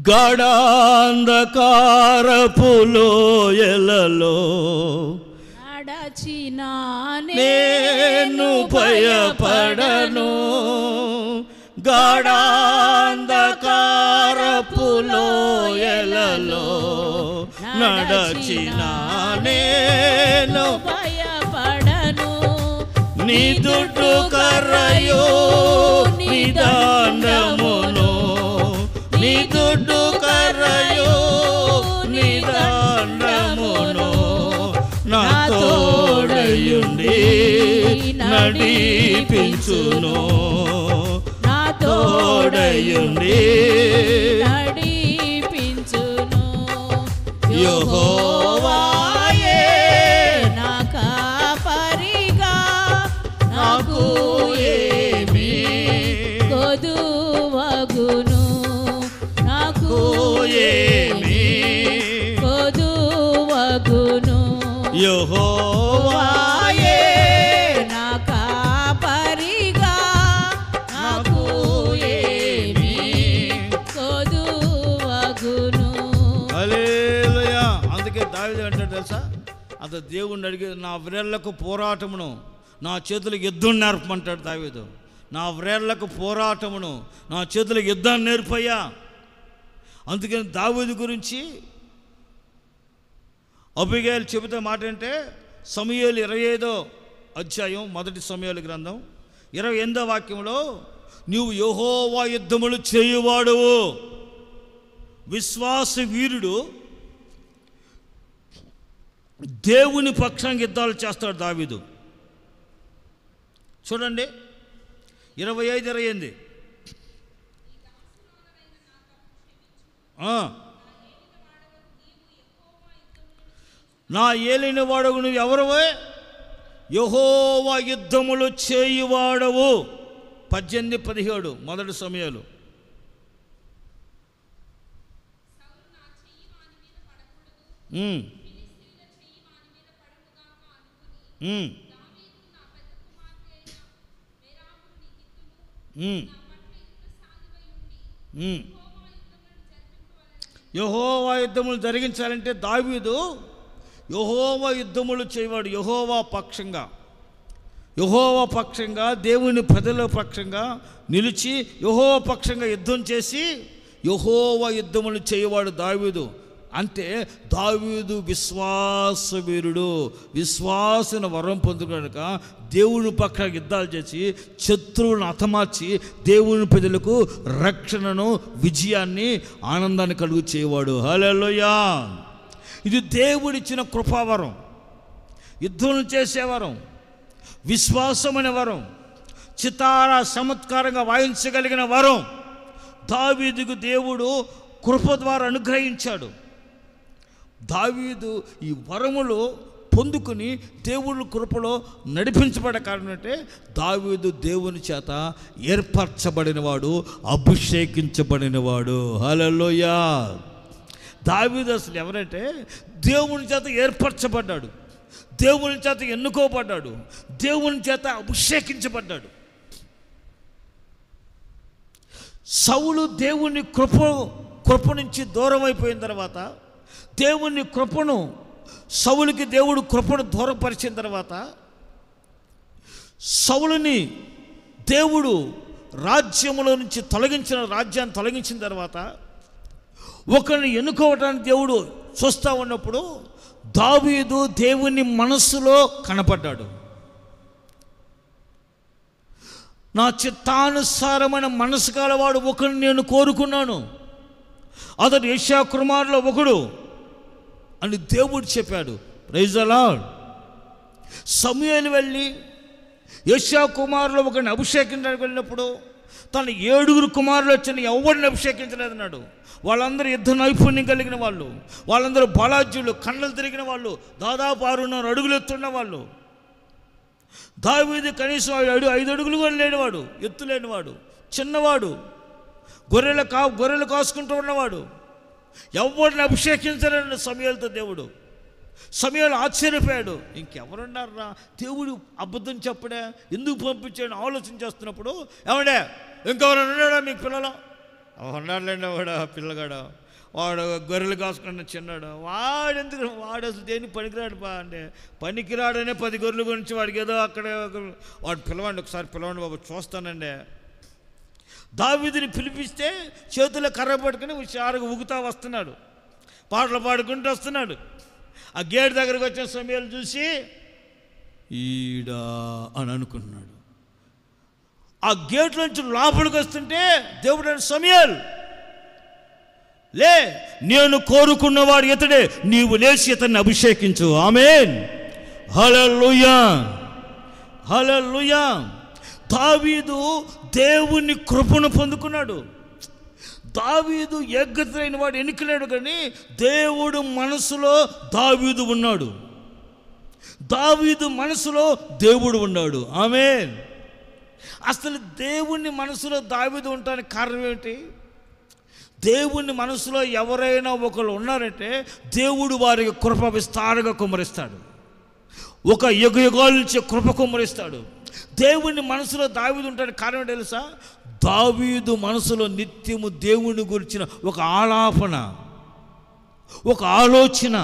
గాఢాంధకారపు లోయలలో నడచినా నేను భయపడను, గాఢాంధకారపు లోయలలో నడచినా నేను భయపడను, నీ దుడ్డు కర్రయో నీ దండమును, నీ దుడ్డు కర్రయో నీ దండమును నా తోడయుండి నడిపించును, నా తోడయుండి నడిపించును. యెహోవాయే నా కాపరిగా నాకు ఏమీ కొదువగును, నాకు ఏమీ కొదువగును. యెహోవాయే నా కాపరిగా నాకు ఏమీ కొదువగును. హల్లెలూయా. అందుకే దావీదు అంటాడు తెలుసా, అతను దేవుణ్ణి అడిగి నా వ్రేళ్లకు పోరాటమును నా చేతులకు యుద్ధం నేర్పమంటాడు దావీదు. నా వ్రేళ్లకు పోరాటమును నా చేతులకు యుద్ధాన్ని నేర్పయ్యా. అందుకని దావీదు గురించి అబిగైల్ చెబుతే మాట అంటే సమూయేలు 25వ అధ్యాయం మొదటి సమూయేలు గ్రంథం 28వ వాక్యంలో, నీవు యెహోవా యుద్ధములు చేయువాడువు, విశ్వాస వీరుడు, దేవుని పక్షానికి యుద్ధాలు చేస్తాడు దావీదు. చూడండి 25-28. నా ఏలిన వాడవు నువ్వు ఎవరవే? యెహోవా యుద్ధములు చేయువాడవు. 18-17 మొదటి సమూయేలు. యెహోవా యుద్ధములు జరిగించాలంటే దావీదు యెహోవా యుద్ధములు చేయవాడు. యెహోవా పక్షంగా దేవుని ప్రజల పక్షంగా నిలిచి యెహోవా పక్షంగా యుద్ధం చేసి యెహోవా యుద్ధములు చేయవాడు దావీదు. అంటే దావీదు విశ్వాసవీరుడు, విశ్వాసన వరం పొందుకనుక దేవుని పక్ష యుద్ధాలు చేసి శత్రువులను హతమార్చి దేవుని ప్రజలకు రక్షణను, విజయాన్ని, ఆనందాన్ని కలుగు చేయవాడు. హల్లెలూయా. ఇది దేవుడిచ్చిన కృపావరం, యుద్ధం చేసేవరం, విశ్వాసమైన వరం, చితార చమత్కారంగా వాయించగలిగిన వరం దావీదుకు దేవుడు కృప ద్వారా అనుగ్రహించాడు. దావీదు ఈ వరములు పొందుకుని దేవుని కృపలో నడిపించబడ కారణం అంటే దావీదు దేవుని చేత ఏర్పరచబడినవాడు, అభిషేకించబడినవాడు. హల్లెలూయా. దావీదు అసలు ఎవరంటే దేవుని చేత ఏర్పరచబడ్డాడు, దేవుని చేత ఎన్నుకోబడ్డాడు, దేవుని చేత అభిషేకించబడ్డాడు. సౌలు దేవుని కృప నుంచి దూరం అయిపోయిన తర్వాత, దేవుని కృపను సౌలుకి దేవుడు కృపను దూరపరిచిన తర్వాత, సౌలుని దేవుడు రాజ్యములో నుంచి రాజ్యాన్ని తొలగించిన తర్వాత ఒకరిని ఎన్నుకోవటానికి దేవుడు చూస్తూ ఉన్నప్పుడు దావీదు దేవుని మనస్సులో కనపడ్డాడు. నా చిత్తానుసారమైన మనసు గలవాడు ఒకరిని నేను కోరుకున్నాను, అతడు యెషయా కుమారులో ఒకడు అని దేవుడు చెప్పాడు. Praise the lord. సమూయేలు వెళ్ళి యెషయా కుమారులో ఒకరిని అభిషేకించడానికి వెళ్ళినప్పుడు తన 7 కుమారులు వచ్చిన ఎవరిని అభిషేకించలేదన్నాడు. వాళ్ళందరూ యుద్ధ నైపుణ్యం కలిగిన వాళ్ళు, వాళ్ళందరూ బలాజ్యులు, కన్నులు తిరిగిన వాళ్ళు, దాదాపు 6.5 అడుగులు ఎత్తున్న వాళ్ళు. దావీదు కనీసం 5 అడుగులు కూడా లేనివాడు, ఎత్తు లేనివాడు, చిన్నవాడు, గొర్రెలు కాసుకుంటూ ఉన్నవాడు. ఎవరిని అభిషేకించలేని సమయాలతో దేవుడు. సమయాలు ఆశ్చర్యపోయాడు, ఇంకెవరున్నారా దేవుడు అబద్ధం చెప్పడే, ఎందుకు పంపించాడు ఆలోచన చేస్తున్నప్పుడు, ఏమండే ఇంకెవరైనా ఉన్నాడా మీకు పిల్లలు? ఉన్నాడులేండి వాడు పిల్లగాడు, వాడు గొర్రెలు కాసుకున్న చిన్నాడు, వాడు అసలు దేనికి పనికిరాడు బా అంటే, పనికిరాడనే 10 గొర్రెల గురించి వాడికి ఏదో అక్కడ వాడు పిలవండి, ఒకసారి పిలవండి బాబు చూస్తానండి. దావీదుని పిలిపిస్తే చేతుల్లో కర్ర పట్టుకుని హుషారుగా ఊగుతా వస్తున్నాడు, పాటలు పాడుకుంటూ వస్తున్నాడు. ఆ గేట్ దగ్గరకు వచ్చిన సమయాలు చూసి ఈడా అని అనుకుంటున్నాడు. ఆ గేట్ నుంచి లోపలికి వస్తుంటే దేవుడు సమయాలు లే, నేను కోరుకున్నవాడు ఇతడే, నీవు లేచి ఇతన్ని అభిషేకించు. ఆమేన్, హల్లెలూయా, హల్లెలూయా. దావీదు దేవుని కృపను పొందుకున్నాడు. దావీదు ఏకగ్రీవైన వాడు ఎన్నికలేడు, కానీ దేవుడు మనసులో దావీదు ఉన్నాడు. దావీదు మనసులో దేవుడు ఉన్నాడు. ఆమేన్. అసలు దేవుని మనసులో దావీదు ఉండడానికి కారణం ఏంటి? దేవుని మనసులో ఎవరైనా ఒకరు ఉన్నారంటే దేవుడు వారికి కృప విస్తారంగా కుమ్మరిస్తాడు. ఒక యుగాల నుంచి కృప కుమ్మరిస్తాడు. దేవుని మనసులో దావీదు ఉండడానికి కారణం తెలుసా? దావీదు మనసులో నిత్యము దేవుని గురించిన ఒక ఆలాపన, ఒక ఆలోచన.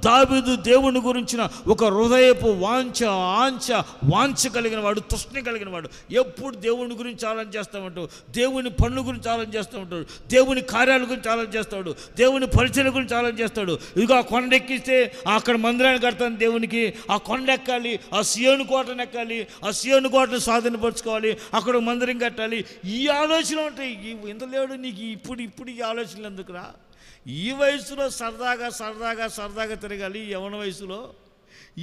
దావీదు దేవుని గురించిన ఒక హృదయపు వాంఛ కలిగిన వాడు, తృష్ణ కలిగిన వాడు. ఎప్పుడు దేవుని గురించి ఆలోచన చేస్తూ ఉంటాడు, దేవుని పనుల గురించి ఆలోచన చేస్తూ ఉంటాడు, దేవుని కార్యాల గురించి ఆలోచన చేస్తాడు, దేవుని పరిచయం గురించి ఆలోచన చేస్తాడు. ఇదిగో ఆ కొండ ఎక్కిస్తే అక్కడ మందిరాన్ని కడతాను దేవునికి, ఆ కొండ ఎక్కాలి, ఆ సియోను కోటను ఎక్కాలి, ఆ సియోను కోటను స్వాధీనపరచుకోవాలి, అక్కడ మందిరం కట్టాలి. ఈ ఆలోచన ఉంటాయి. ఇంత లేడు నీకు ఇప్పుడు ఈ ఆలోచనలు ఎందుకురా? ఈ వయసులో సరదాగా తిరగాలి. యవ్వన వయసులో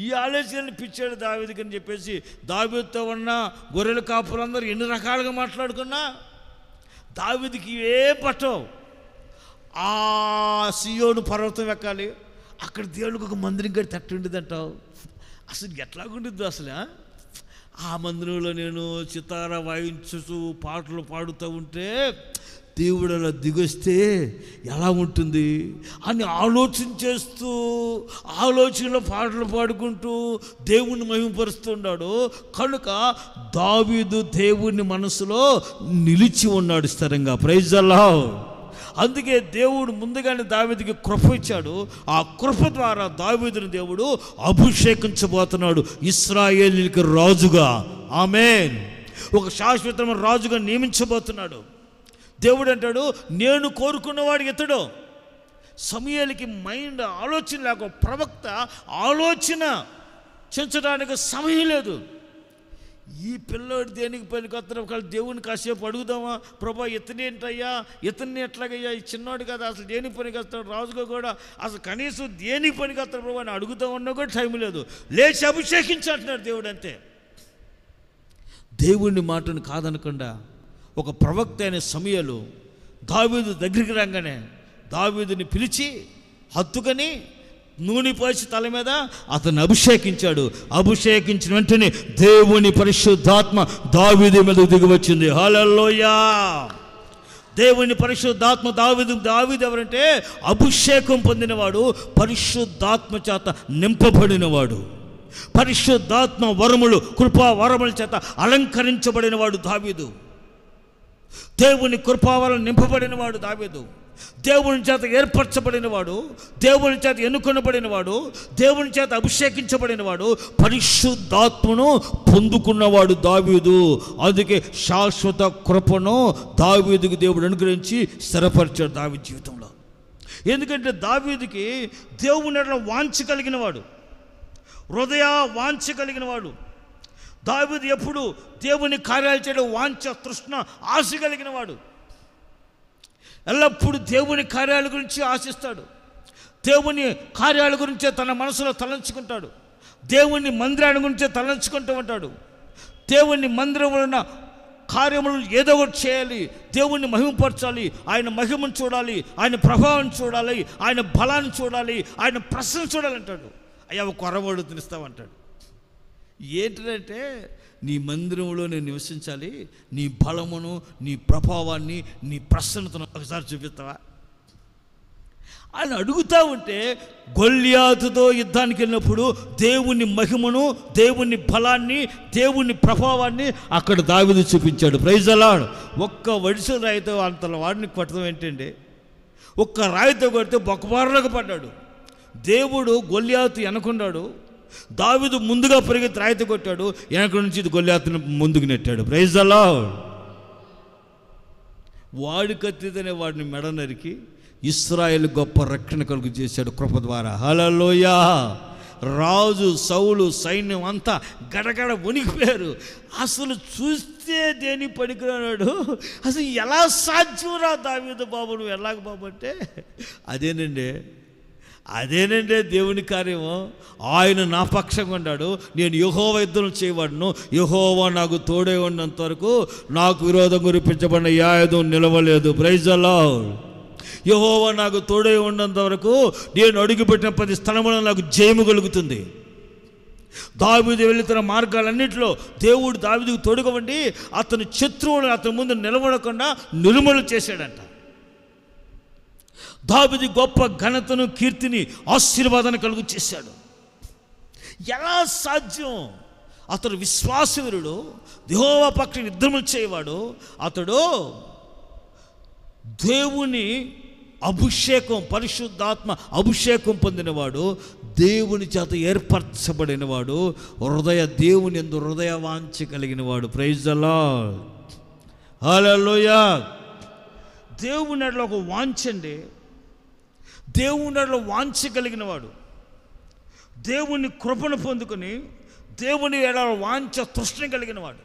ఈ ఆలోచనలు పిచ్చాడు దావీదుకి అని చెప్పేసి దావీదుతో ఉన్న గొర్రెల కాపులందరూ ఎన్ని రకాలుగా మాట్లాడుకున్నా దావీదుకి ఏ పట్టవు. ఆ సియోను పర్వతం ఎక్కాలి, అక్కడ దేవుడికి ఒక మందిరం కట్టి తట్టుండిదంటావు. అసలు ఎట్లాగుండిద్దు అసలు? ఆ మందిరంలో నేను సితారా వాయించుతూ పాటలు పాడుతూ ఉంటే దేవుడు అలా దిగొస్తే ఎలా ఉంటుంది అని ఆలోచన ఆలోచనలో పాటలు పాడుకుంటూ దేవుణ్ణి మహిమపరుస్తున్నాడు. కనుక దావీదు దేవుని మనసులో నిలిచి ఉన్నాడు స్థిరంగా. Praise the lord. అందుకే దేవుడు ముందుగానే దావీదుకి కృప ఇచ్చాడు. ఆ కృప ద్వారా దావీదుని దేవుడు అభిషేకించబోతున్నాడు ఇశ్రాయేలీయులకు రాజుగా. ఆమేన్. ఒక శాశ్వతమైన రాజుగా నియమించబోతున్నాడు. దేవుడు అంటాడు, నేను కోరుకున్నవాడు ఇతడు. సమూయేలుకి మైండ్ ఆలోచన లేక, ప్రవక్త ఆలోచన చెంచడానికి సమయం లేదు. ఈ పిల్లోడు దేనికి పనికొస్తాడు? ఒకవేళ దేవుని కాసేపు అడుగుదామా, ప్రభా ఇతనేంటయ్యా, ఇతన్ని ఎట్లాగయ్యా, ఈ చిన్నోడు కదా, అసలు దేనికి పనికొస్తాడు? రాజుగా కూడా అసలు కనీసం దేనికి పనికొస్తాడు ప్రభా అని అడుగుదామన్నా కూడా టైం లేదు. లేచి అభిషేకించంటున్నాడు దేవుడు. అంతే. దేవుని మాటను కాదనకుండా ఒక ప్రవక్త అయిన సమూయేలు దావీదు దగ్గరికి రాగానే దావీదుని పిలిచి హత్తుకొని నూనె పోసి తల మీద అతన్ని అభిషేకించాడు. అభిషేకించిన వెంటనే దేవుని పరిశుద్ధాత్మ దావీదు మీద దిగి వచ్చింది. హల్లెలూయా. దేవుని పరిశుద్ధాత్మ దావీదు ఎవరంటే అభిషేకం పొందినవాడు, పరిశుద్ధాత్మ చేత నింపబడినవాడు, పరిశుద్ధాత్మ వరములు, కృపా వరముల చేత అలంకరించబడినవాడు దావీదు. దేవుని కృపావరం నింపబడినవాడు దావీదు. దేవుని చేత ఏర్పరచబడినవాడు, దేవుని చేత ఎన్నుకొనబడినవాడు, దేవుని చేత అభిషేకించబడినవాడు, పరిశుద్ధాత్మను పొందుకున్నవాడు దావీదు. అందుకే శాశ్వత కృపను దావీదుకి దేవుడు అనుగ్రహించి స్థిరపరిచాడు దావీదు జీవితంలో. ఎందుకంటే దావీదుకి దేవుని ఎడల వాంఛ కలిగినవాడు, హృదయ వాంఛ కలిగినవాడు. దావీదు ఎప్పుడు దేవుని కార్యాలు చేయడం వాంఛ, తృష్ణ, ఆశ కలిగిన వాడు. ఎల్లప్పుడూ దేవుని కార్యాల గురించి ఆశిస్తాడు. దేవుని కార్యాల గురించే తన మనసులో తలంచుకుంటాడు. దేవుని మందిరాన్ని గురించే తలంచుకుంటూ ఉంటాడు. దేవుని మందిరంలో ఉన్న కార్యములు ఏదో ఒకటి చేయాలి, దేవుణ్ణి మహిమపరచాలి, ఆయన మహిమను చూడాలి, ఆయన ప్రభావం చూడాలి, ఆయన బలాన్ని చూడాలి, ఆయన ప్రశ్న చూడాలంటాడు. అయ్యా ఒక కొరవాడు తినిస్తామంటాడు. ఏంటంటే నీ మందిరంలో నేను నివసించాలి, నీ బలమును, నీ ప్రభావాన్ని, నీ ప్రసన్నతను ఒకసారి చూపిస్తావా అని అడుగుతూ ఉంటే, గొల్యాతుతో యుద్ధానికి వెళ్ళినప్పుడు దేవుని మహిమను, దేవుని బలాన్ని, దేవుని ప్రభావాన్ని అక్కడ దావీదు చూపించాడు. Praise the Lord. ఒక్క వడిసె రాయితో అంత వాడిని కొట్టడం ఏంటండి? ఒక్క రాయితో కొడితే బొక్కబారలకు పడ్డాడు. దేవుడు గొల్యాతు వెనకున్నాడు, దావీదు ముందుగా పరిగెత్తి రాయితో కొట్టాడు, వెనక నుంచి ఇది గొల్యాతును ముందుకు నెట్టాడు. Praise the lord. వాడి కత్తితోనే వాడిని మెడ నరికి ఇశ్రాయేలు గొప్ప రక్షణ కలుగు చేశాడు కృప ద్వారా. హల్లెలూయా. రాజు సౌలు సైన్యం అంతా గడగడ వణికిపోయారు. అసలు చూస్తే దేని పనికిరాడు, అసలు ఎలా సాధ్యంరా దావీదు బాబు, నువ్వు ఎలాగ బాబు అంటే అదేనండి దేవుని కార్యము. ఆయన నా పక్షంగా ఉన్నాడు, నేను యెహోవా యుద్ధం చేయబడను, యెహోవా నాకు తోడే ఉన్నంత వరకు నాకు విరోధం గురిపించబడిన ఏ ఆయుధం నిలవలేదు. Praise the lord. యెహోవా నాకు తోడే ఉన్నంత వరకు నేను అడుగుపెట్టిన ప్రతి స్థలములో నాకు జయము కలుగుతుంది. దావీదు వెళుతున్న మార్గాలన్నింటిలో దేవుడు దావీదుకు తోడుగా ఉండి అతని శత్రువులను అతని ముందు నిలబడకుండా నిర్మూలన చేశాడంట. దావీదు గొప్ప ఘనతను, కీర్తిని, ఆశీర్వాదాన్ని కలుగు చేశాడు. ఎలా సాధ్యం? అతడు విశ్వాసవీరుడు, యెహోవా పక్షం యుద్ధములు చేయవాడు, అతడు దేవుని అభిషేకం, పరిశుద్ధాత్మ అభిషేకం పొందినవాడు, దేవుని చేత ఏర్పరచబడినవాడు, దేవుని యందు హృదయ వాంఛ కలిగినవాడు. Praise the lord. హల్లెలూయా. దేవుని ఎడల ఒక వాంఛండి, దేవుని ఎడల వాంఛ కలిగినవాడు, దేవుని కృపను పొందుకొని దేవుని ఎడల వాంఛ తృష్ణ కలిగినవాడు.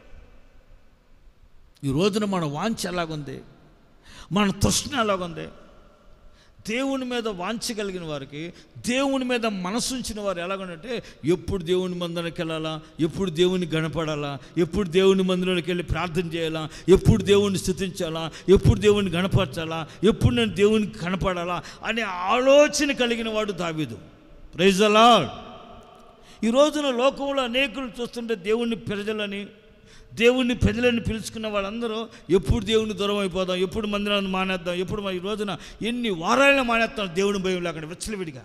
ఈ రోజున మన వాంఛ ఎలాగుంది, మన తృష్ణ ఎలాగుంది? దేవుని మీద వాంఛ కలిగిన వారికి, దేవుని మీద మనసు ఉంచిన వారు ఎలాగంటే ఎప్పుడు దేవుని మందిరానికి వెళ్ళాలా, ఎప్పుడు దేవుని గణపడాలా, ఎప్పుడు దేవుని మందిరానికి వెళ్ళి ప్రార్థన చేయాలా, ఎప్పుడు దేవుని స్తుతించాలా, ఎప్పుడు దేవుని గణపరచాలా, ఎప్పుడు నేను దేవునికి కనపడాలా అనే ఆలోచన కలిగిన వాడు దావీదు. Praise the Lord. ఈ రోజున లోకంలో అనేకులు చూస్తుంటే దేవుని ప్రజలని పిలుచుకున్న వాళ్ళందరూ ఎప్పుడు దేవుని దూరం అయిపోదాం, ఎప్పుడు మందిరాన్ని మానేద్దాం, ఎప్పుడు ఈ రోజున ఎన్ని వారాలను మానేస్తాం దేవుని భయం లేకుండా విచ్చలవిడిగా.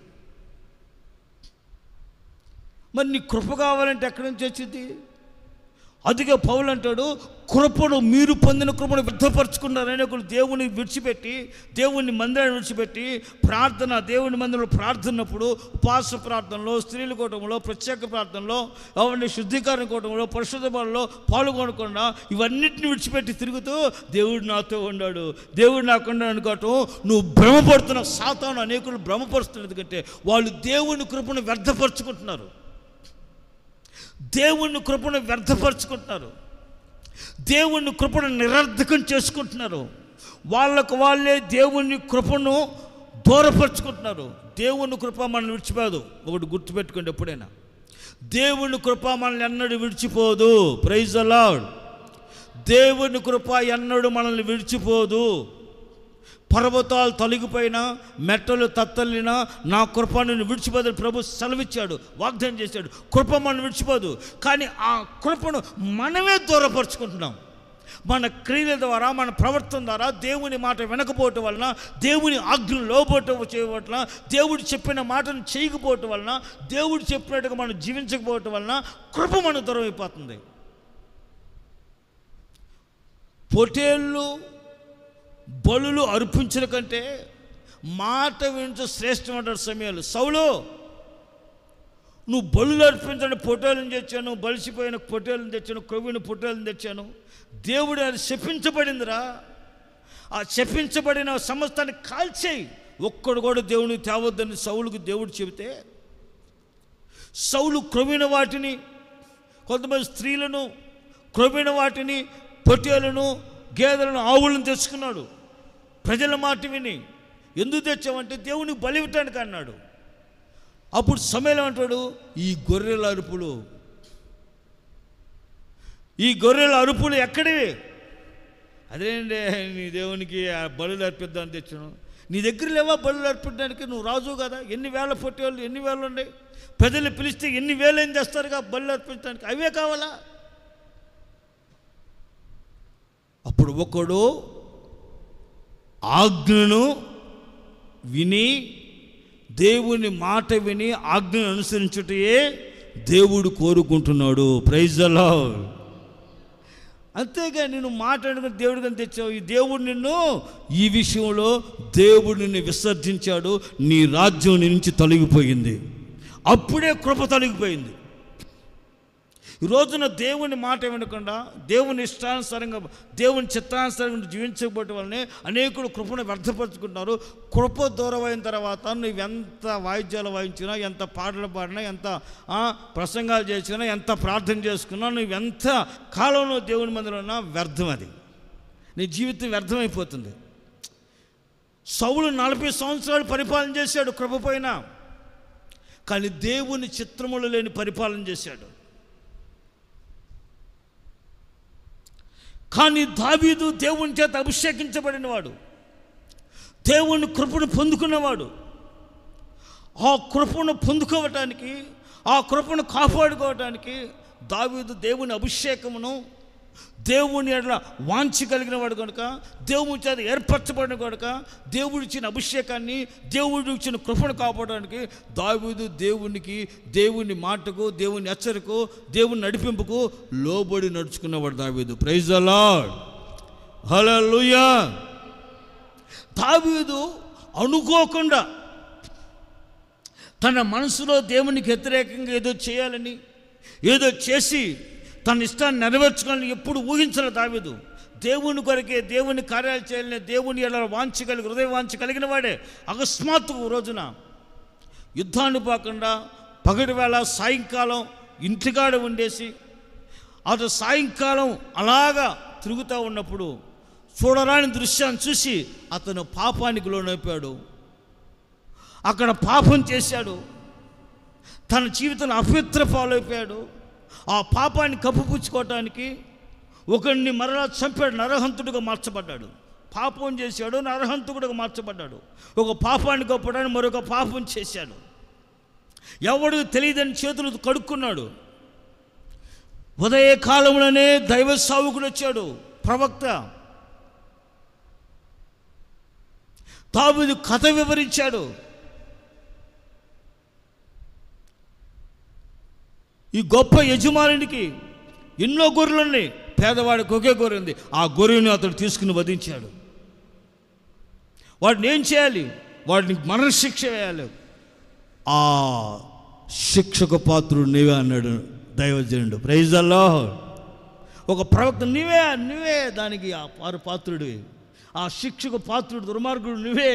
మరి నీ కృప కావాలంటే ఎక్కడి నుంచి వచ్చింది? అందుకే పౌలు అంటాడు, కృపను మీరు పొందిన కృపను వ్యర్థపరుచుకున్నారని. ఒకరు దేవుని విడిచిపెట్టి, దేవుని మందిరాన్ని విడిచిపెట్టి ప్రార్థన, దేవుని మందిరంలో ప్రార్థనప్పుడు, ఉపవాస ప్రార్థనలో, స్త్రీల కూటంలో, ప్రత్యేక ప్రార్థనలో, అవన్నీ శుద్ధీకరణ కూటంలో, పరిశుద్ధ బలలో పాల్గొనకుండా ఇవన్నిటిని విడిచిపెట్టి తిరుగుతూ దేవుడు నాతో ఉన్నాడు, దేవుడు నాకున్నాడు అనుకోవటం నువ్వు భ్రమపడుతున్న సాతాను అనేకులు భ్రమపరుస్తున్నారు. ఎందుకంటే వాళ్ళు దేవుని కృపను వ్యర్థపరుచుకుంటున్నారు, దేవుని కృపను వ్యర్థపరుచుకుంటున్నారు, దేవుని కృపను నిరర్ధకం చేసుకుంటున్నారు. వాళ్ళకు వాళ్ళే దేవుని కృపను దూరపరుచుకుంటున్నారు. దేవుని కృప మనల్ని విడిచిపోదు. ఒకటి గుర్తుపెట్టుకోండి, ఎప్పుడైనా దేవుని కృప మనల్ని ఎన్నడూ విడిచిపోదు. Praise the Lord. దేవుని కృప ఎన్నడూ మనల్ని విడిచిపోదు. పర్వతాలు తొలగిపోయినా, మెట్టలు తత్తలినా నా కృప నిన్ను విడిచిపోదని ప్రభు సెలవిచ్చాడు, వాగ్దానం చేశాడు. కృప మనం విడిచిపోదు. కానీ ఆ కృపను మనమే దూరపరుచుకుంటున్నాం. మన క్రియల ద్వారా, మన ప్రవర్తన ద్వారా, దేవుని మాట వెనకపోవటం వలన, దేవుని ఆజ్ఞను లోబోటం చేయబోవటం, దేవుడు చెప్పిన మాటను చేయకపోవటం వలన, దేవుడు చెప్పినట్టుగా మనం జీవించకపోవటం వలన కృప మనకు దూరం అయిపోతుంది. పొటేళ్ళు బలులు అర్పించిన కంటే మాట వింటూ శ్రేష్టమంటాడు సమయాలు. సౌలు, నువ్వు బలులు అర్పించండి, పొట్టేలను తెచ్చాను, బలిసిపోయిన పొట్టేలను తెచ్చాను, కొవ్విన పొట్టేలను తెచ్చాను. దేవుడు అది శపించబడిందిరా. ఆ శపించబడిన సమస్తాన్ని కాల్చేయి, ఒక్కడు కూడా దేవునికి తేవద్దని సౌలుకు దేవుడు చెబితే, సౌలు క్రొవ్విన వాటిని, కొంతమంది స్త్రీలను, క్రొవ్విన వాటిని, పొట్టేలను, గేదెలను, ఆవులను తెచ్చుకున్నాడు. ప్రజల మాట విని, ఎందుకు తెచ్చామంటే దేవునికి బలి ఇవ్వటానికి అన్నాడు. అప్పుడు సమయంలో అంటాడు, ఈ గొర్రెల అరుపులు ఎక్కడివి? అదేంటి నీ దేవునికి ఆ బలులు అర్పిద్దామని తెచ్చాను. నీ దగ్గర లేవా బలులు అర్పించడానికి? నువ్వు రాజు కదా, ఎన్ని వేల పొట్టేళ్ళు ఎన్ని వేలు ఉన్నాయి, ప్రజలు పిలిస్తే ఎన్ని వేలు ఏం చేస్తారుగా బలులు అర్పించడానికి, అవే కావాలా? అప్పుడు ఒకడు ఆజ్ఞను విని, దేవుని మాట విని ఆజ్ఞను అనుసరించుటే దేవుడు కోరుకుంటున్నాడు. Praise the Lord. అంతేగా నేను మాట్లాడుకుని దేవుడికి అని తెచ్చావు. ఈ దేవుడు నిన్ను ఈ విషయంలో దేవుడు నిన్ను విసర్జించాడు. నీ రాజ్యం నీ నుంచి తొలగిపోయింది. అప్పుడే కృప తొలగిపోయింది. ఈ రోజున దేవుని మాట వినకుండా దేవుని ఇష్టానుసారంగా దేవుని చిత్తానుసారంగా జీవించకపోవడం వల్లనే అనేకులు కృపను వ్యర్థపరుచుకుంటున్నారు. కృప దూరం అయిన తర్వాత నువ్వు ఎంత వాయిద్యాలు వాయించినా, ఎంత పాటలు పాడినా, ఎంత ప్రసంగాలు చేసినా, ఎంత ప్రార్థన చేసుకున్నా, నువ్వు ఎంత కాలంలో దేవుని మందిలో ఉన్నా వ్యర్థం. అది నీ జీవితం వ్యర్థమైపోతుంది. సౌలు 40 సంవత్సరాలు పరిపాలన చేశాడు కృప పైన, కానీ దేవుని చిత్రములు లేని పరిపాలన చేశాడు. కానీ దావీదు దేవుని చేత అభిషేకించబడినవాడు, దేవుని కృపను పొందుకున్నవాడు. ఆ కృపను పొందుకోవటానికి, ఆ కృపను కాపాడుకోవటానికి దావీదు దేవుని అభిషేకమును, దేవుని ఎడల వాంఛ కలిగిన వాడు కనుక, దేవుని చేత ఏర్పరచబడిన కనుక, దేవుడు ఇచ్చిన అభిషేకాన్ని, దేవుడు ఇచ్చిన కృపను కాపాడడానికి దావీదు దేవునికి, దేవుని మాటకు, దేవుని హెచ్చరికకు, దేవుని నడిపింపుకు లోబడి నడుచుకున్నవాడు దావీదు. Praise the lord. హల్లెలూయా. దావీదు అనుకోకుండా తన మనసులో దేవునికి వ్యతిరేకంగా ఏదో చేయాలని, ఏదో చేసి తన ఇష్టాన్ని నెరవేర్చుకోవాలని ఎప్పుడు ఊహించలేదు దావీదు. దేవుని కొరకే, దేవుని కార్యాలు చేయాలని, దేవుని ఎలా వాంఛ కలిగి, హృదయ వాంఛ కలిగిన వాడే అకస్మాత్తుగా రోజున యుద్ధాన్ని పోకుండా పగటి వేళ సాయంకాలం ఇంటికాడ ఉండేసి, అటు సాయంకాలం అలాగా తిరుగుతూ ఉన్నప్పుడు చూడరాని దృశ్యాన్ని చూసి అతను పాపానికి లోనైపోయాడు. అక్కడ పాపం చేశాడు. తన జీవితంలో అపవిత్ర పాలైపోయాడు. ఆ పాపాన్ని కప్పుపుచ్చుకోవటానికి ఒకరిని మరలా చంపాడు, నరహంతుడిగా మార్చబడ్డాడు. పాపం చేశాడు, నరహంతుడిగా మార్చబడ్డాడు. ఒక పాపాన్ని కప్పడానికి మరొక పాపం చేశాడు. ఎవడు తెలియదని చేతులు కడుక్కున్నాడు. ఉదయ కాలంలోనే దైవ సేవకుడు వచ్చాడు, ప్రవక్త. దావీదు కథ వివరించాడు. ఈ గొప్ప యజమానునికి ఎన్నో గొర్రెలున్నాయి, పేదవాడికి ఒకే గొర్రె ఉంది. ఆ గొర్రెని అతడు తీసుకుని వధించాడు. వాడిని ఏం చేయాలి? వాడిని మరణశిక్ష వేయాలి. ఆ శిక్షకు పాత్రుడు నీవే అన్నాడు దైవజనుడు. Praise the Lord. ఒక ప్రవక్త నువ్వే దానికి ఆ పాత్రుడివి, ఆ శిక్షకు పాత్రుడు, దుర్మార్గుడు నువ్వే.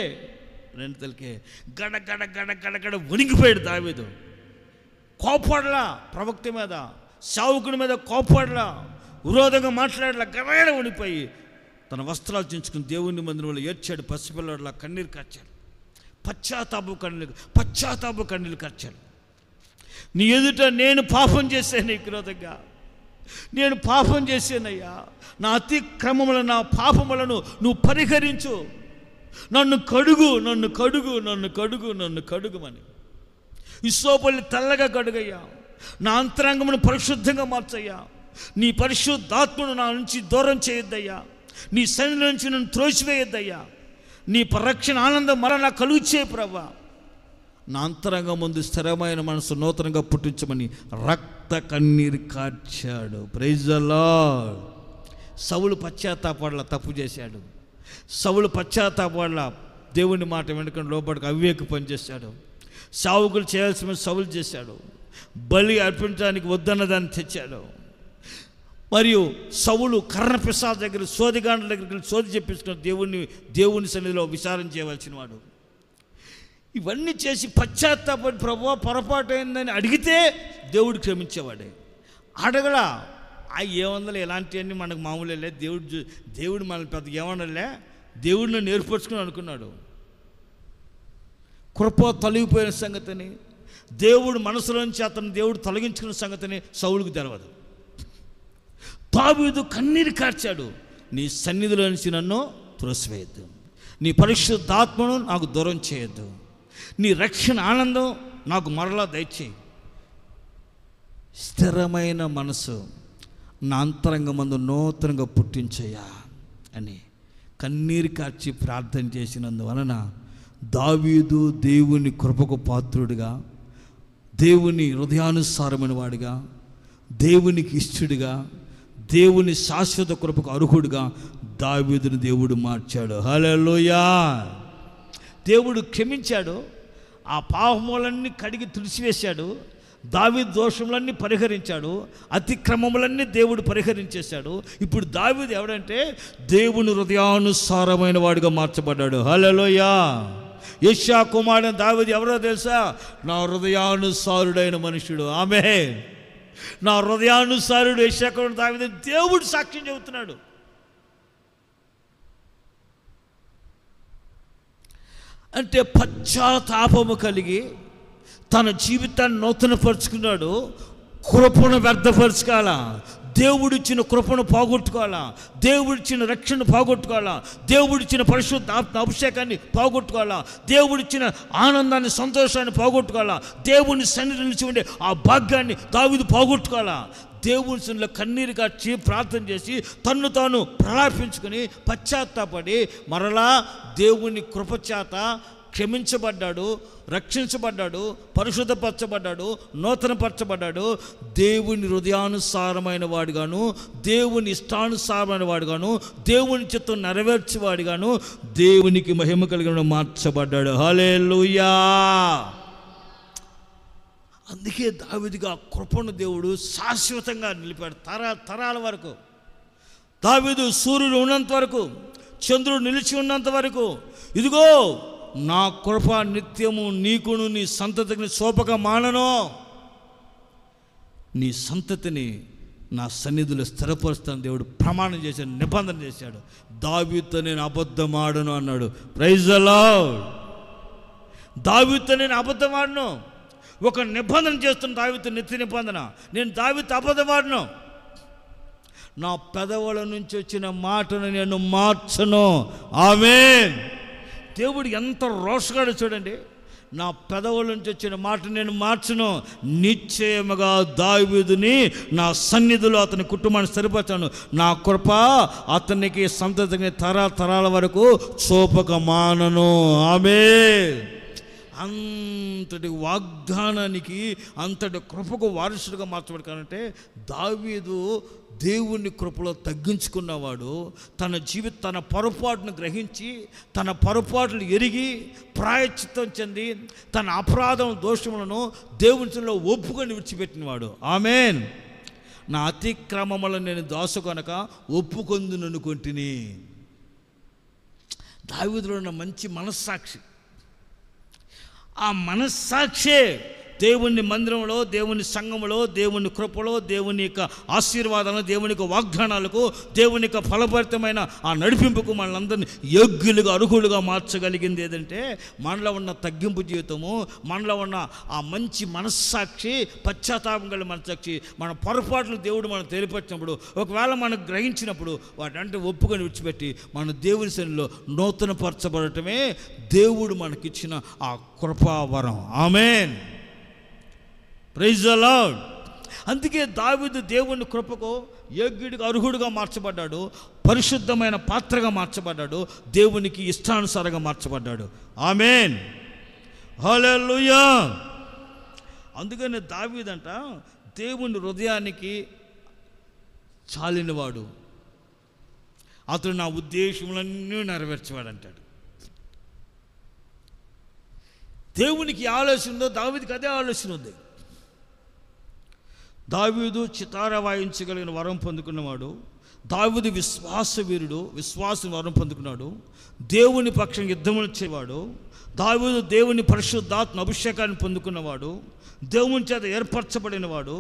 రెండుతలకే గడ గడ గడ గడ గడ వణికిపోయాడు దావీదు. కోపడలా, ప్రవక్త మీద, సేవకుడి మీద కోపడలా, విరోధంగా మాట్లాడలా, గడగడ వణిపోయి తన వస్త్రాలు చించుకుని దేవుని మందిరంలో ఏడ్చాడు. పసిపిల్లడిలా కన్నీరు కార్చాడు. పశ్చాత్తాప కన్నీళ్ళు కార్చాడు. నీ ఎదుట నేను పాపం చేశాను, నీకు విరోధంగా నేను పాపం చేశానయ్యా. నా అతిక్రమములను, నా పాపములను నువ్వు పరిహరించు. నన్ను కడుగు, నన్ను కడుగు, నన్ను కడుగు, నన్ను కడుగుమని. ఇస్సోపల్లి తెల్లగా కడుగయ్యా. నా అంతరంగమును పరిశుద్ధంగా మార్చయ్యా. నీ పరిశుద్ధాత్మను నా నుంచి దూరం చేయొద్దయ్యా. నీ సన్నిధి నుంచి నన్ను త్రోసివేయొద్దయ్యా. నీ రక్షణ ఆనందం మరలా నాకు కలుగు చేయి ప్రభా. నా అంతరంగం ముందు స్థిరమైన మనసు నూతనంగా పుట్టించమని రక్త కన్నీరు కార్చాడు. Praise the lord. సౌలు పశ్చాత్తాపడలా, తప్పు చేశాడు. సౌలు పశ్చాత్తాపడలా, దేవుని మాట వెనుకని లోపలికి అవివేక పనిచేశాడు. సావుకులు చేయాల్సిన సౌలు చేశాడు. బలి అర్పించడానికి వద్దన్నదాన్ని తెచ్చాడు. మరియు సౌలు కర్ణపిశాచ దగ్గర, సోదిగాండ్ల దగ్గరికి సోది చెప్పించుకుని దేవుని సన్నిధిలో విచారం చేయవలసిన వాడు. ఇవన్నీ చేసి పశ్చాత్తాపడి ప్రభువా పొరపాటు అయిందని అడిగితే దేవుడు క్షమించేవాడే. అడగలా, ఏమందలే ఇలాంటివన్నీ మనకు మామూలే, దేవుడు మనల్ని పెద్ద ఏమనలే, దేవుడిని నేర్పరుచుకుని అనుకున్నాడు. కృప తొలగిపోయిన సంగతిని, దేవుడు మనసులోంచి అతను దేవుడు తొలగించుకున్న సంగతిని సౌలుకు తెలవదు. దావీదు కన్నీరు కార్చాడు. నీ సన్నిధిలో నుంచి నన్ను త్రోసివేయద్దు, నీ పరిశుద్ధాత్మను నాకు దూరం చేయొద్దు, నీ రక్షణ ఆనందం నాకు మరలా దయచేయి. స్థిరమైన మనసు నా అంతరంగమందు నూతనంగా పుట్టించయ్యా అని కన్నీరు కార్చి ప్రార్థన చేసినందువలన దావీదు దేవుని కృపకు పాత్రుడిగా, దేవుని హృదయానుసారమైన వాడిగా, దేవునికి ఇష్టడిగా, దేవుని శాశ్వత కృపకు అర్హుడిగా దావీదుని దేవుడు మార్చాడు. హల్లెలూయా. దేవుడు క్షమించాడు, ఆ పాపములన్నీ కడిగి తుడిచివేశాడు, దావీదు దోషములన్నీ పరిహరించాడు, అతిక్రమములన్నీ దేవుడు పరిహరించేశాడు. ఇప్పుడు దావీదు ఎవడంటే దేవుని హృదయానుసారమైన వాడిగా మార్చబడ్డాడు. హల్లెలూయా. యెషయా కుమారుడైన దావీదు ఎవరో తెలుసా? నా హృదయానుసారుడైన మనుషుడు. ఆమేన్. నా హృదయానుసారుడు యెషయా కుమారుడైన దావీదు దేవుడు సాక్ష్యం చెబుతున్నాడు. అంటే పశ్చాత్తాపము కలిగి తన జీవితాన్ని నూతనపరుచుకున్నాడు. కృపను వ్యర్థపరచుకోవాలా, దేవుడిచ్చిన కృపను పోగొట్టుకోవాలా, దేవుడిచ్చిన రక్షణ పోగొట్టుకోవాలా, దేవుడిచ్చిన పరిశుద్ధ అభిషేకాన్ని పోగొట్టుకోవాలా, దేవుడిచ్చిన ఆనందాన్ని సంతోషాన్ని పోగొట్టుకోవాలా, దేవుని సన్నిధిలో నిలిచి ఉండే ఆ భాగ్యాన్ని దావీదు పోగొట్టుకోవాలా. దేవుని సన్నిధిలో కన్నీరు కార్చి ప్రార్థన చేసి తన్ను తాను ప్రలాపించుకొని పశ్చాత్తాపడి మరలా దేవుని కృపచేత క్షమించబడ్డాడు, రక్షించబడ్డాడు, పరిశుద్ధపరచబడ్డాడు, నూతనపరచబడ్డాడు. దేవుని హృదయానుసారమైన వాడిగాను, దేవుని ఇష్టానుసారమైన వాడిగాను, దేవుని చిత్తం నెరవేర్చేవాడిగాను దేవునికి మహిమ కలిగిన మార్చబడ్డాడు. హల్లెలూయా. అందుకే దావీదుగా కృపను దేవుడు శాశ్వతంగా నిలిపాడు, తరాల వరకు. దావీదు సూర్యుడు ఉన్నంత వరకు, చంద్రుడు నిలిచి ఉన్నంత వరకు, ఇదిగో నా కృప నిత్యము నీకును నీ సంతతిని శోభక మానను, నీ సంతతిని నా సన్నిధిలో స్థిరపరుస్తాను దేవుడు ప్రమాణం చేశాడు, నిబంధన చేశాడు. దావీదుతో నేను అబద్ధం ఆడను అన్నాడు. Praise the Lord. దావీదుతో నేను అబద్ధం ఆడను. ఒక నిబంధన చేస్తున్న దావీదు, నిత్య నిబంధన. నేను దావీదు అబద్ధం ఆడను. నా పెదవుల నుంచి వచ్చిన మాటను నేను మార్చను. ఆమేన్. దేవుడు ఎంత రోషగాడు చూడండి. నా పెదవుల నుంచి వచ్చిన మాట నేను మార్చను, నిశ్చయముగా దావీదుని నా సన్నిధిలో అతని కుటుంబాన్ని స్థిరపరచాను, నా కృప అతనికి సంతతికి తరాల వరకు చూపక మానను. ఆమేన్. అంతటి వాగ్దానానికి, అంతటి కృపకు వారసుడిగా మార్చబడకాలంటే దావీదు దేవుని కృపలో తగ్గించుకున్నవాడు. తన పొరపాటును గ్రహించి, తన పొరపాట్లు ఎరిగి, ప్రాయశ్చిత్తం చెంది, తన అపరాధం దోషములను దేవునిలో ఒప్పుకొని విడిచిపెట్టినవాడు. ఆమేన్. నా అతిక్రమములను నేను దాసుకొనక ఒప్పుకొందుననుకొంటిని. దావీదులో ఉన్న మంచి మనస్సాక్షి. ఆ మనస్సాక్షే దేవుని మందిరంలో, దేవుని సంఘములో, దేవుని కృపలో, దేవుని యొక్క ఆశీర్వాదాలను, దేవుని యొక్క వాగ్దానాలకు, దేవుని యొక్క ఫలభరితమైన ఆ నడిపింపుకు మనలందరినీ యోగ్యులుగా, అర్హులుగా మార్చగలిగింది ఏదంటే మనలో ఉన్న తగ్గింపు జీవితము, మనలో ఉన్న ఆ మంచి మనస్సాక్షి, పశ్చాత్తాపం గల మనస్సాక్షి. మన పొరపాట్లు దేవుడు మనం తెలియపరిచినప్పుడు, ఒకవేళ మనం గ్రహించినప్పుడు వాటంటే ఒప్పుకొని విడిచిపెట్టి మన దేవుని సన్నిధిలో నూతనపరచబడటమే దేవుడు మనకిచ్చిన ఆ కృపావరం. ఆమేన్. Praise the lord. అందుకే దావీదు దేవుని కృపకు యోగ్యుడిగా, అర్హుడిగా మార్చబడ్డాడు, పరిశుద్ధమైన పాత్రగా మార్చబడ్డాడు, దేవునికి ఇష్టానుసారంగా మార్చబడ్డాడు. ఆమేన్. హల్లెలూయా. అందుకని దావీదంట దేవుని హృదయానికి చాలినవాడు, అతడు నా ఉద్దేశములన్నీ నెరవేర్చేవాడు అంటాడు. దేవునికి ఆలోచన ఉందో దావీదుకి అదే ఆలోచన ఉంది. దావీదు చితార వాయించగలిగిన వరం పొందుకున్నవాడు. దావీదు విశ్వాసవీరుడు, విశ్వాసం వరం పొందుకున్నాడు. దేవుని పక్షం యుద్ధములు చేవాడు. దావీదు దేవుని పరిశుద్ధాత్మ అభిషేకాన్ని పొందుకున్నవాడు, దేవుని చేత ఏర్పరచబడినవాడు,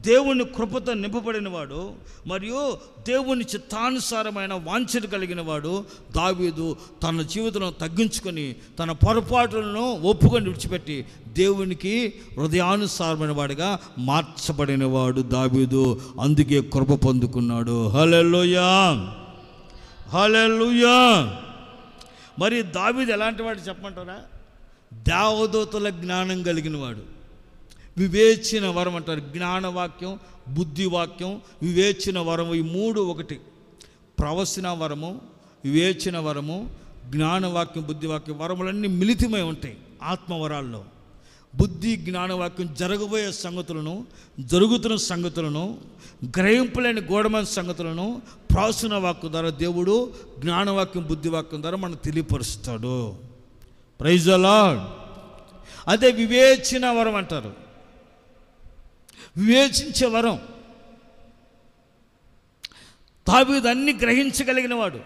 దేవుని కృపతో నింపబడినవాడు, మరియు దేవుని చిత్తానుసారమైన వాంఛను కలిగిన వాడు. దావీదు తన జీవితంలో తగ్గించుకొని, తన పొరపాటులను ఒప్పుకొని విడిచిపెట్టి దేవునికి హృదయానుసారమైన వాడిగా మార్చబడినవాడు దావీదు. అందుకే కృప పొందుకున్నాడు. హల్లెలూయా. హల్లెలూయా. మరి దావీదు ఎలాంటి వాడు చెప్పమంటారా? దేవదూతల జ్ఞానం కలిగిన వాడు. వివేచన వరం అంటారు. జ్ఞానవాక్యం, బుద్ధివాక్యం, వివేచన వరము, ఈ మూడు ఒకటి. ప్రవచన వరము, వివేచన వరము, జ్ఞానవాక్యం, బుద్ధివాక్యం వరములన్నీ మిళితమై ఉంటాయి ఆత్మవరాల్లో. బుద్ధి జ్ఞానవాక్యం జరగబోయే సంగతులను, జరుగుతున్న సంగతులను, గ్రహింపులేని గూఢమైన సంగతులను ప్రవచన వాక్యం ద్వారా దేవుడు జ్ఞానవాక్యం, బుద్ధివాక్యం ద్వారా మనకు తెలియపరుస్తాడు. Praise the lord. అదే వివేచన వరం అంటారు. వివేచించే వరం. దావీదు అన్ని గ్రహించగలిగిన వాడు.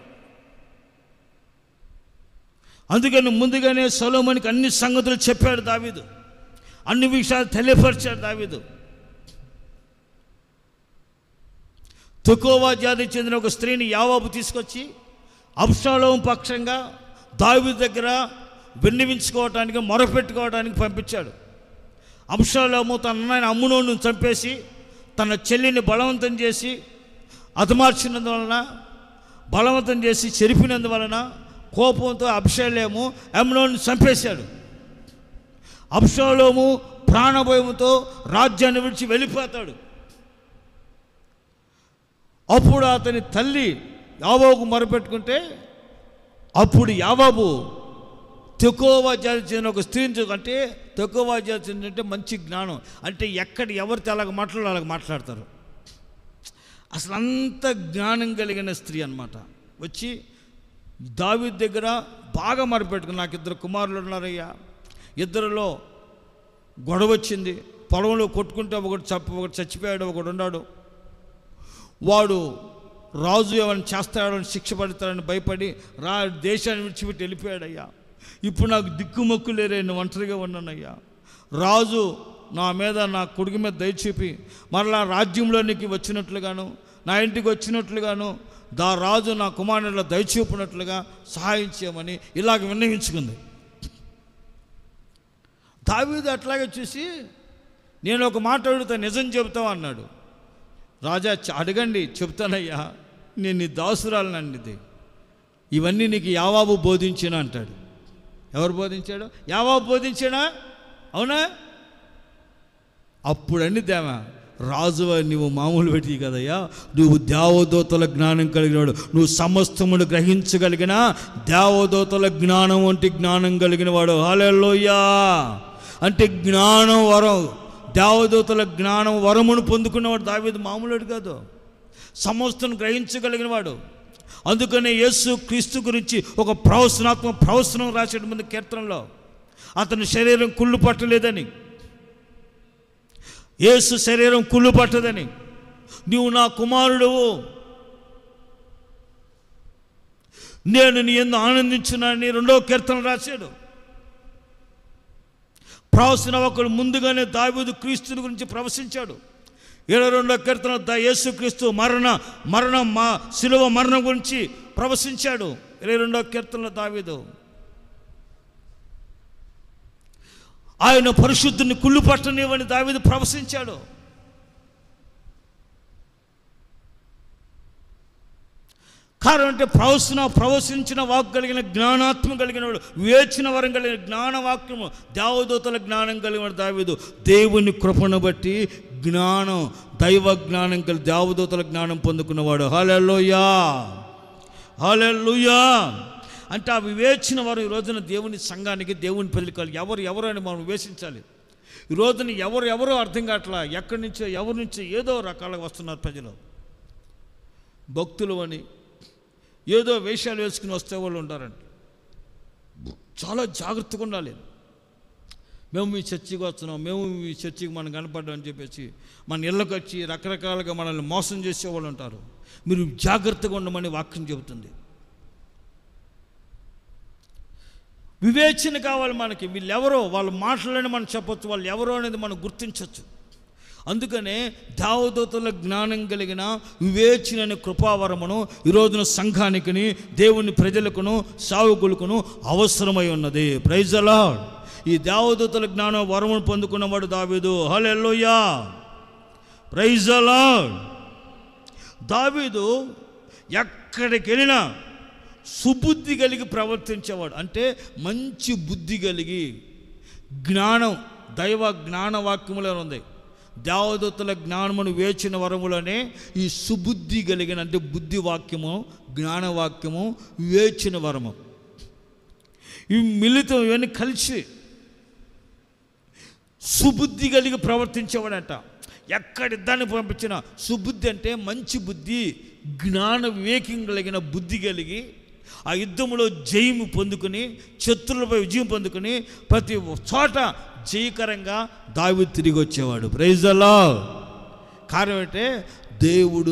అందుకని ముందుగానే సొలొమోనుకి అన్ని సంగతులు చెప్పాడు దావీదు. అన్ని విషయాలు తెలియపరిచాడు దావీదు. తెకోవ జాతికి చెందిన ఒక స్త్రీని యావాబు తీసుకొచ్చి అబ్షాలోము పక్షంగా దావీదు దగ్గర విన్నవించుకోవటానికి, మొరపెట్టుకోవడానికి పంపించాడు. అబ్షాలోము తన అన్నయ్య అమ్నోనును చంపేసి తన చెల్లిని బలవంతం చేసి హతమార్చినందువలన, బలవంతం చేసి చెరిపినందువలన కోపంతో అబ్షాలోము అమ్నోనును చంపేశాడు. అబ్షాలోము ప్రాణభయంతో రాజ్యాన్ని విడిచి వెళ్ళిపోతాడు. అప్పుడు అతని తల్లి యావాబుకు మొరపెట్టుకుంటే అప్పుడు యావాబు తెకోవ జాతి చెందిన ఒక స్త్రీని, అంటే తెకోవ జాతి చెందిన మంచి జ్ఞానం, అంటే ఎక్కడ ఎవరితో అలాగ మాట్లాడాలో అలాగ మాట్లాడతారు. అసలు అంత జ్ఞానం కలిగిన స్త్రీ అన్నమాట. వచ్చి దావీదు దగ్గర బాగా మొరపెట్టుకుని, నాకు 2 కుమారులు ఉన్నారయ్యా, ఇద్దరిలో గొడవ వచ్చింది, పొలంలో కొట్టుకుంటే ఒకటి చచ్చిపోయాడు, ఒకడు ఉన్నాడు. వాడు రాజు ఏమైనా చేస్తాడని, శిక్ష పడతాడని భయపడి దేశాన్ని విడిచిపెట్టి వెళ్ళిపోయాడయ్యా. ఇప్పుడు నాకు దిక్కుమొక్కు లేరే, నేను ఒంటరిగా ఉన్నానయ్యా. రాజు నా మీద, నా కొడుకు మీద దయ చూపి మరలా రాజ్యంలోనికి వచ్చినట్లుగాను, నా ఇంటికి వచ్చినట్లుగాను, రాజు నా కుమారుడిలో దయ చూపినట్లుగా సహాయం చేయమని ఇలాగ విన్నవించుకుంది. దావీదు అట్లాగే చూసి, నేను ఒక మాట అడుగుతా, నిజం చెబుతావు అన్నాడు. రాజా అడగండి, చెప్తానయ్యా, నేను నీ దాసురాలనండి, ఇవన్నీ నీకు యావాబు బోధించిన అంటాడు. ఎవరు బోధించాడు? యావాబు బోధించాడా? అవునా? అప్పుడండి దేవా, రాజు నువ్వు మామూలు పెట్టి కదయ్యా, నువ్వు దేవదూతల జ్ఞానం కలిగినవాడు, నువ్వు సమస్తమును గ్రహించగలిగిన దేవదూతల జ్ఞానం వంటి జ్ఞానం కలిగిన వాడు. హల్లెలూయా. అంటే జ్ఞానం వరం, దేవదూతల జ్ఞానం వరమును పొందుకున్నవాడు దావీదు మామూలుడు కాదు, సమస్తం గ్రహించగలిగిన వాడు. అందుకనే యేసు క్రీస్తు గురించి ఒక ప్రవచనం రాసేట ముందు కీర్తనలో, అతని శరీరం కుళ్ళు పట్టలేదని, యేసు శరీరం కుళ్ళు పట్టదని, నీవు నా కుమారుడువు, నేను నీ యందు ఆనందించున్నానని 2వ కీర్తన రాశాడు. ప్రవచన ఒకడు ముందుగానే దావీదు క్రీస్తుని గురించి ప్రవచించాడు. 22వ కీర్తన యేసు క్రీస్తు శిలువ మరణం గురించి ప్రవచించాడు. 22వ కీర్తనలో దావీదు ఆయన పరిశుద్ధుని కుళ్ళు పట్టనివ్వని దావీదు ప్రవచించాడు. కారణం అంటే ప్రవచించిన వాక్కు కలిగిన జ్ఞానాత్మ కలిగిన వాడు, వివేచన వరం కలిగిన జ్ఞానవాక్యము, దేవదూతల జ్ఞానం కలిగిన దావీదు దేవుని కృపను బట్టి జ్ఞానం, దైవ జ్ఞానం కలిగి దేవదూతల జ్ఞానం పొందుకున్నవాడు. హల్లెలూయా, హల్లెలూయా. అంటే ఆ వివేచన వారు ఈ రోజున దేవుని సంఘానికి, దేవుని పెళ్ళికాలి ఎవరు అని మనం వివేచించాలి. ఈ రోజున ఎవరో అర్థం కావట్లా, ఎక్కడి నుంచో ఎవరి నుంచో ఏదో రకాలుగా వస్తున్నారు ప్రజలు. భక్తులు అని ఏదో వేషాలు వేసుకుని వస్తే వాళ్ళు ఉంటారండి. చాలా జాగ్రత్తగా ఉండాలి. మేము మీ చర్చికి వస్తున్నాం, మేము మీ చర్చికి మనం కనపడ్డాం అని చెప్పేసి మన ఇళ్ళకి వచ్చి రకరకాలుగా మనల్ని మోసం చేసేవాళ్ళు ఉంటారు. మీరు జాగ్రత్తగా ఉండమని వాక్యం చెబుతుంది. వివేచన కావాలి మనకి. వీళ్ళెవరో, వాళ్ళ మాటలని మనం చెప్పొచ్చు, వాళ్ళు ఎవరో అనేది మనం గుర్తించవచ్చు. అందుకనే దేవదూతల జ్ఞానం కలిగిన వివేచన అనే కృపావరమును ఈరోజున సంఘానికిని, దేవుని ప్రజలకును, సావుకులకును అవసరమై ఉన్నది. Praise the Lord. ఈ దేవదూతల జ్ఞానం వరమును పొందుకున్నవాడు దావీదు. Hallelujah, praise the Lord. దావీదు ఎక్కడికి వెళ్ళినా సుబుద్ధి కలిగి ప్రవర్తించేవాడు. అంటే మంచి బుద్ధి కలిగి, జ్ఞానం, దైవ జ్ఞానవాక్యములో ఉంది. దేవదూతల జ్ఞానమును వేచిన వరములోనే ఈ సుబుద్ధి కలిగిన, అంటే బుద్ధి వాక్యము, జ్ఞానవాక్యము, వేచిన వరము, ఇవి మిళితం, ఇవన్నీ కలిసి సుబుద్ధి కలిగి ప్రవర్తించేవాడంట. ఎక్కడి దాన్ని పంపించిన సుబుద్ధి అంటే మంచి బుద్ధి, జ్ఞాన వివేకం కలిగిన బుద్ధి కలిగి ఆ యుద్ధంలో జయము పొందుకుని, శత్రువులపై విజయం పొందుకుని ప్రతి చోట జయకరంగా దావీదు తిరిగి వచ్చేవాడు. Praise the Lord. కారణం అంటే దేవుడు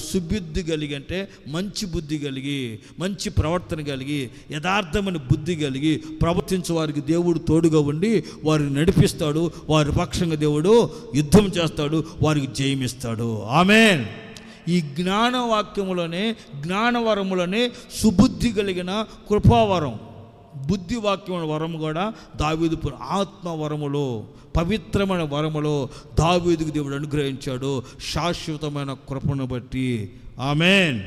సుబుద్ధి కలిగి, అంటే మంచి బుద్ధి కలిగి, మంచి ప్రవర్తన కలిగి, యథార్థమైన బుద్ధి కలిగి ప్రవర్తించే వారికి దేవుడు తోడుగా ఉండి వారిని నడిపిస్తాడు. వారి పక్షంగా దేవుడు యుద్ధం చేస్తాడు, వారికి జయమిస్తాడు. ఆమేన్. ఈ జ్ఞానవాక్యములోనే, జ్ఞానవరములోనే సుబుద్ధి కలిగిన కృపావరం, బుద్ధి వాక్యం వరము కూడా దావీదు ఆత్మవరములో, పవిత్రమైన వరములో దావీదుకు దేవుడు అనుగ్రహించాడు, శాశ్వతమైన కృపను బట్టి. ఆమేన్.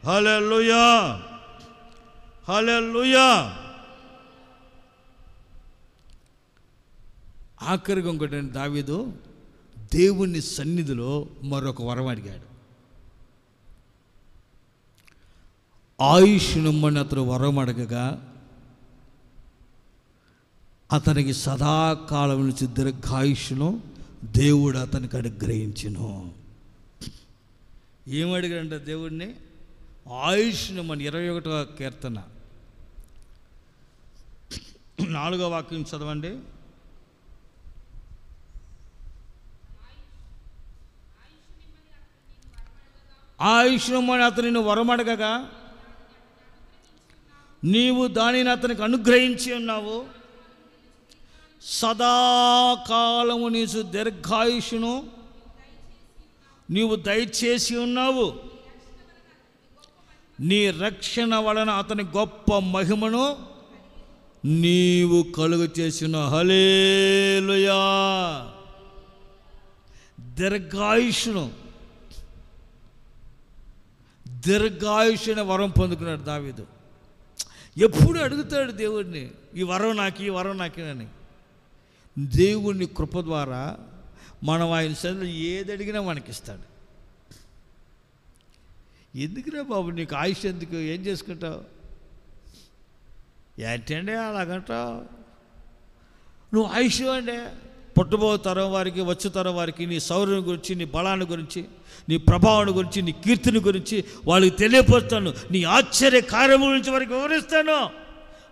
హల్లెలూయా, హల్లెలూయా. ఆఖరిగా ఇంకోటి, దావీదు దేవుని సన్నిధిలో మరొక వరం అడిగాడు. ఆయుష్నుమ్మని అతను వరం అడగగా అతనికి సదాకాలం నుంచి దీర్ఘాయుష్ను దేవుడు అతనికి అనుగ్రహించును. ఏమడిగాడంటే దేవుడిని? ఆయుష్నుమ్మని. 21వ కీర్తన 4వ వాక్యం చదవండి. ఆయుష్నుమ్మని అతనిని వరమడగగా నీవు దానిని అతనికి అనుగ్రహించి ఉన్నావు. సదాకాలము నీసు దీర్ఘాయుషును నీవు దయచేసి ఉన్నావు. నీ రక్షణ వలన అతని గొప్ప మహిమను నీవు కలుగ చేసిన. హల్లెలూయా. దీర్ఘాయుషును, దీర్ఘాయుషుని వరం పొందుకున్నాడు దావీదు. ఎప్పుడు అడుగుతాడు దేవుడిని, ఈ వరం నాకు, ఈ వరం నాకేనని. దేవుని కృప ద్వారా మనం ఆయన సన్నిధిలో ఏది అడిగినా మనకిస్తాడు. ఎందుకురా బాబు నీకు ఆయుష్ ఎందుకు, ఏం చేసుకుంటావు, ఏంటండి అలాగంటావు? నువ్వు ఆయుష్ అంటే పుట్టబో తరం వారికి, వచ్చు తరం వారికి నీ శౌర్యం గురించి, నీ బలాన్ని గురించి, నీ ప్రభావాన్ని గురించి, నీ కీర్తిని గురించి వాళ్ళకి తెలియపరుస్తాను. నీ ఆశ్చర్య కార్యముల గురించి వారికి వివరిస్తాను.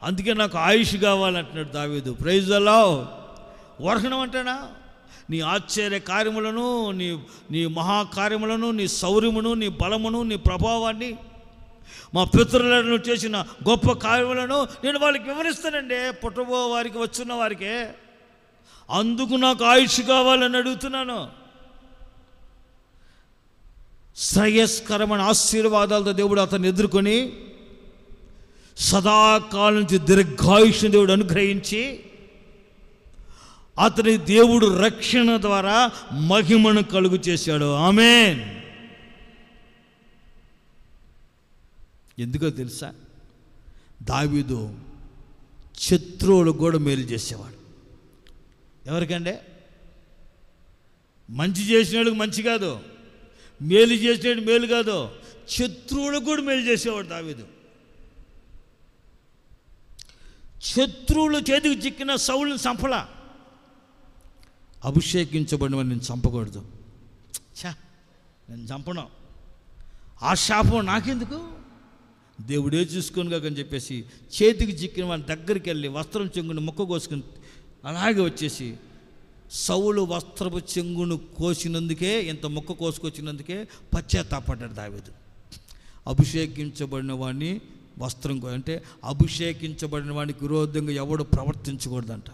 అందుకే నాకు ఆయుష్ కావాలంటున్నాడు దావీదు. Praise the lord. వర్షణం అంటానా? నీ ఆశ్చర్య కార్యములను, నీ మహాకార్యములను, నీ శౌర్యమును, నీ బలమును, నీ ప్రభావాన్ని, మా పితరులను చేసిన గొప్ప కార్యములను నేను వాళ్ళకి వివరిస్తానండి, పుట్టబో వారికి, వచ్చున్న వారికి. అందుకు నాకు ఆయుష్ కావాలని అడుగుతున్నాను. శ్రేయస్కరమైన ఆశీర్వాదాలతో దేవుడు అతన్ని ఎదుర్కొని సదాకాలం నుంచి దీర్ఘాయుష్ను దేవుడు అనుగ్రహించి అతని దేవుడు రక్షణ ద్వారా మహిమను కలుగు చేశాడు. ఆమేన్. ఎందుకో తెలుసా? దావీదు శత్రువులకు కూడా మేలు చేసేవాడు. ఎవరికంటే? మంచి చేసినాడు మంచి కాదు, మేలు చేసినాడు మేలు కాదు, శత్రువులకు కూడా మేలు చేసేవాడు దావీదు. శత్రువుల చేతికి చిక్కిన సౌలుని చంపల. అభిషేకించబడిన నేను చంపకూడదు, నేను చంపను, ఆ శాపం నాకెందుకు, దేవుడే చూసుకొని కాకని చెప్పేసి చేతికి చిక్కిన వాని దగ్గరికి వెళ్ళి వస్త్రం చెంగుని ముక్క కోసుకుని అలాగే వచ్చేసి సౌలు వస్త్రపు చెంగును కోసినందుకే, ఇంత ముక్క కోసుకొచ్చినందుకే పశ్చాత్తాపడ్డాడు దావీదు. అభిషేకించబడిన వాడిని వస్త్రం అంటే అభిషేకించబడిన వాడికి విరోధంగా ఎవడు ప్రవర్తించకూడదంట.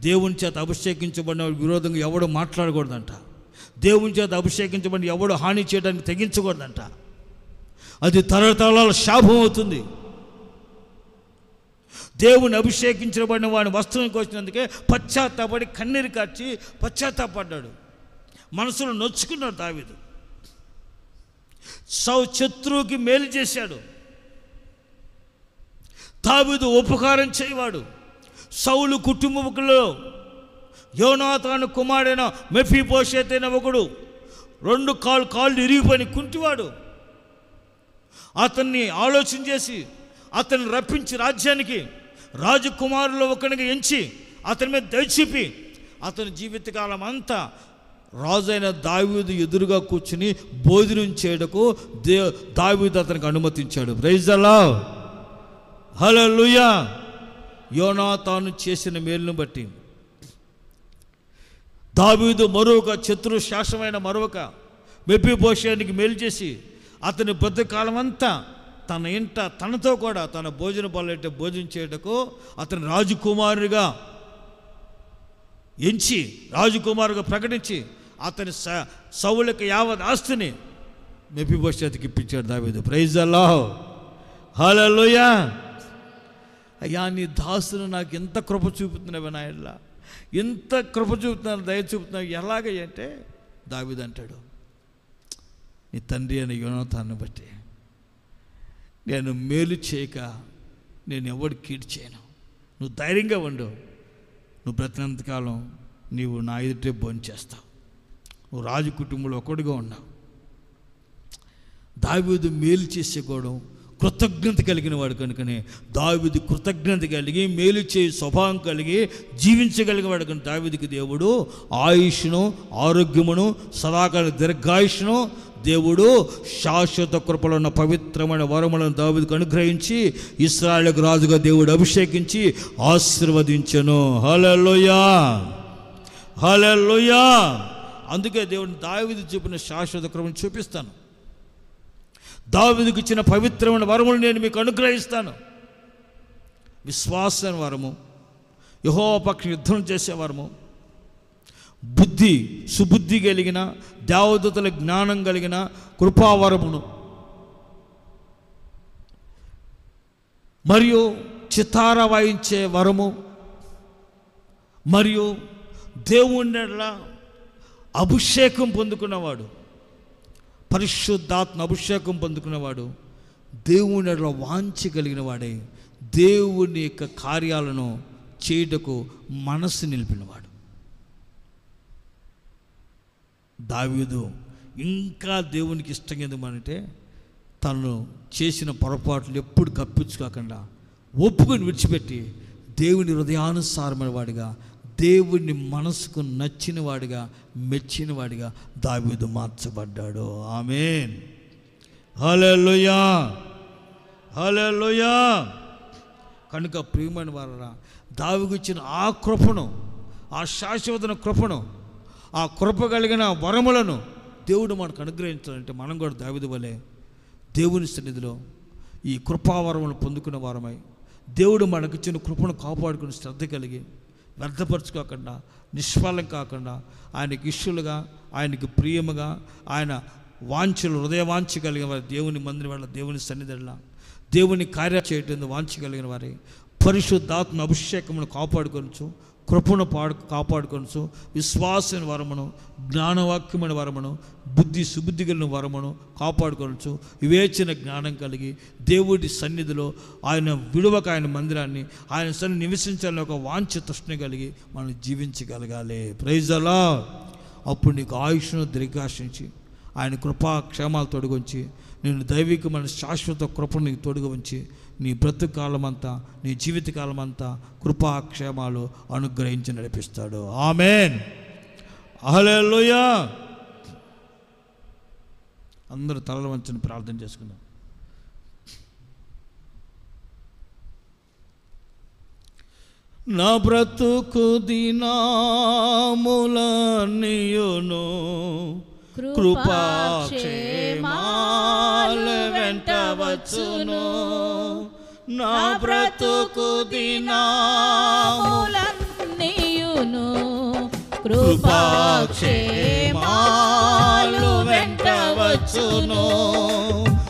దేవుని చేత అభిషేకించబడిన వాడికి విరోధంగా ఎవడు మాట్లాడకూడదంట. దేవుని చేత అభిషేకించబడిన ఎవడు హాని చేయడానికి తెగించకూడదంట. అది తరతరాల శాపం అవుతుంది. దేవుని అభిషేకించబడిన వాడిని వస్త్రం కోసినందుకే పశ్చాత్తాపడి కన్నీరు కార్చి పశ్చాత్తాపడ్డాడు. మనసులో నొచ్చుకున్నాడు దావీదు. శత్రువుకి మేలు చేశాడు. దావీదు ఉపకారం చేయవాడు. సౌలు కుటుంబములో యోనాతాను కుమారుడైన మెఫీబోషెతు అయిన ఒకడు 2 కాళ్ళు ఇరిగిపోయి కుంటివాడు. అతన్ని ఆలోచన చేసి అతన్ని రప్పించి రాజ్యానికి రాజకుమారులో ఒకరిని ఎంచి అతని మీద దయచూపి అతని జీవితకాలం అంతా రాజైన దావీదు ఎదురుగా కూర్చుని భోజనం చేయడకు దావీదు అతనికి అనుమతించాడు. ప్రైజ్ ది లార్డ్, హల్లెలూయా. యోనాతాను చేసిన మేలును బట్టి దావీదు మరొక శత్రు శాసనమైన మరొక మెఫీబోషెతుకి మేలు చేసి అతని బ్రతుకాలం అంతా తన ఇంట తనతో కూడా తన భోజన బల్ల భోజనం చేయటకు అతని రాజకుమారుడిగా ఎంచి రాజకుమారుగా ప్రకటించి అతని సౌలుకి యావత్ ఆస్తిని మెఫీబోషెతుకి ఇప్పించాడు దావీదు. ప్రైజ్ ది లార్డ్, హల్లెలూయా. అయ్యా, నీ దాసును నాకు ఎంత కృప చూపుతున్నావు నాయనా, ఎంత కృప చూపుతున్నాను, దయ చూపుతున్నావు. ఎలాగంటే దావీదు అంటాడు, నీ తండ్రి అయిన యోనాతాను బట్టి నేను మేలు చేయక నేను ఎవడు కీడు చేయను. నువ్వు ధైర్యంగా ఉండు, నువ్వు బ్రతినంతకాలం నీవు నా ఎదుటే భోంచేస్తావు. నువ్వు రాజు కుటుంబంలో ఒకడుగా ఉన్నావు. దావీదు మేలు చేసేకోవడం కృతజ్ఞత కలిగిన వాడు కనుకనే దావీదు కృతజ్ఞత కలిగి మేలు చేయి స్వభావం కలిగి జీవించగలిగిన వాడు కనుక దావీదుకి దేవుడు ఆయుష్ను, ఆరోగ్యమును, సదాకాల దీర్ఘాయుష్ను దేవుడు శాశ్వత కృపలో ఉన్న పవిత్రమైన వరములను దావీదుకు అనుగ్రహించి ఇశ్రాయేలుకు రాజుగా దేవుడు అభిషేకించి ఆశీర్వదించెను. హల్లెలూయా, హల్లెలూయా. అందుకే దేవుడు దావీదు చూపిన శాశ్వత కృపను చూపిస్తాను, దావీదుకు ఇచ్చిన పవిత్రమైన వరములు నేను మీకు అనుగ్రహిస్తాను. విశ్వాసం వరము, యెహోవా పక్షం యుద్ధం చేసే వరము, సుబుద్ధి కలిగిన దేవదూతల జ్ఞానం కలిగిన కృపావరమును, మరియు చితార వాయించే వరము, మరియు దేవుని అభిషేకం పొందుకున్నవాడు, పరిశుద్ధాత్మ అభిషేకం పొందుకున్నవాడు, దేవుని వాంఛ కలిగిన వాడే దేవుని యొక్క కార్యాలను చేయుటకు మనసు నిలిపినవాడు. దావీదు ఇంకా దేవునికి ఇష్టం ఎందుకంటే తను చేసిన పొరపాట్లు ఎప్పుడు కప్పించుకోకుండా ఒప్పుకొని విడిచిపెట్టి దేవుని హృదయానుసారమైన వాడిగా, దేవుని మనసుకు నచ్చిన వాడిగా, మెచ్చిన వాడిగా దావీదు మార్చబడ్డాడు. ఆమేన్, హల్లెలూయా, హల్లెలూయా. కనుక ప్రియమైన వారరా, దావీదుకు ఇచ్చిన ఆ కృపను, ఆ శాశ్వత కృపను, ఆ కృప కలిగిన వరములను దేవుడు మనకు అనుగ్రహించాలంటే మనం కూడా దావీదు వలె దేవుని సన్నిధిలో ఈ కృపావరములను పొందుకున్న వారమై దేవుడు మనకిచ్చిన కృపను కాపాడుకుని శ్రద్ధ కలిగి వ్యర్థపరచుకోకుండా, నిష్ఫలం కాకుండా ఆయనకి ఇష్యులుగా, ఆయనకి ప్రియముగా, ఆయన వాంఛలు హృదయ వాంఛ కలిగిన వారి దేవుని మందిరం వల్ల దేవుని సన్నిధిలో దేవుని కార్యం చేయటం వాంఛ కలిగిన వారి పరిశుద్ధాత్మ అభిషేకమును కాపాడుకొనచ్చు, కృపను కాపాడుకొనచ్చు, విశ్వాసమైన వరమును, జ్ఞానవాక్యమైన వరమును, సుబుద్ధి కలిగిన వరమును కాపాడుకొనచ్చు, వివేచన జ్ఞానం కలిగి దేవుడి సన్నిధిలో ఆయన విడువక ఆయన మందిరాన్ని ఆయన సన్నిధి నివసించాలని ఒక వాంఛ తృష్ణ కలిగి మనం జీవించగలగాలి. Praise the lord. అప్పుడు నీకు ఆయుష్ను దీర్ఘాశించి ఆయన కృపా క్షేమాలు తొడిగించి నేను దైవికమైన శాశ్వత కృపను నీకు తొడిగి ఉంచి నీ బ్రతుకాలం అంతా, నీ జీవితకాలం అంతా కృపాక్షేమాలు అనుగ్రహించి నడిపిస్తాడు. ఆమేన్, హల్లెలూయా. అందరూ తలలు వంచని ప్రార్థన చేసుకుందాం. నా బ్రతుకు దినములన్నీయును కృపాక్షేమాలు వెంట వచ్చును. నా బ్రతుకు దినములన్నీయును కృపాక్షేమాలు వెంట వచ్చును.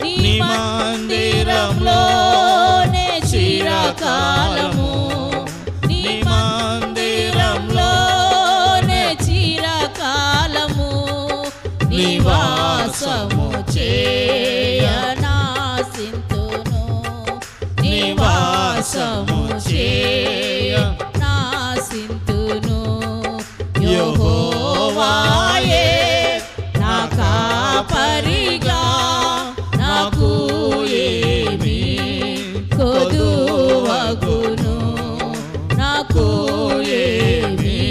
నీ మందిరంలోనే చిరకాలము, నీ మందిరంలోనే చిరకాలము నివాసము చేయనాసింతును, నివాస వాసము చేయ నాసింతును. యెహోవాయే నా కాపరిగా నాకు ఏమీ కొదువగును. నాకు ఏమీ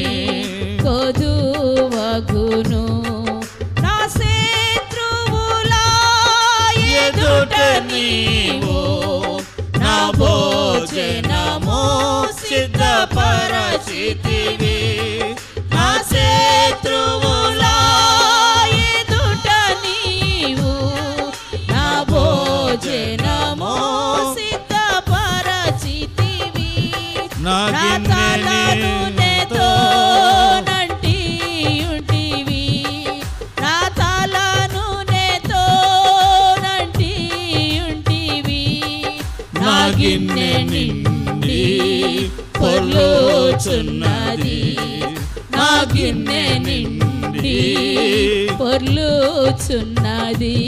కొదువగును. నా శత్రువుల ఎదుట నీవు నా భోజనము సిద్ధపరచితివి. నా శత్రువుల ఎదుట నీవు నా భోజనము సిద్ధపరచితివి. నా తల నూనెతో నంటి ఉంటివి. నా తల నూనెతో నంటి ఉంటివి. నా గిన్నె నిండి పొర్లుచున్నది. నా గిన్నె నిండి పొర్లుచున్నది.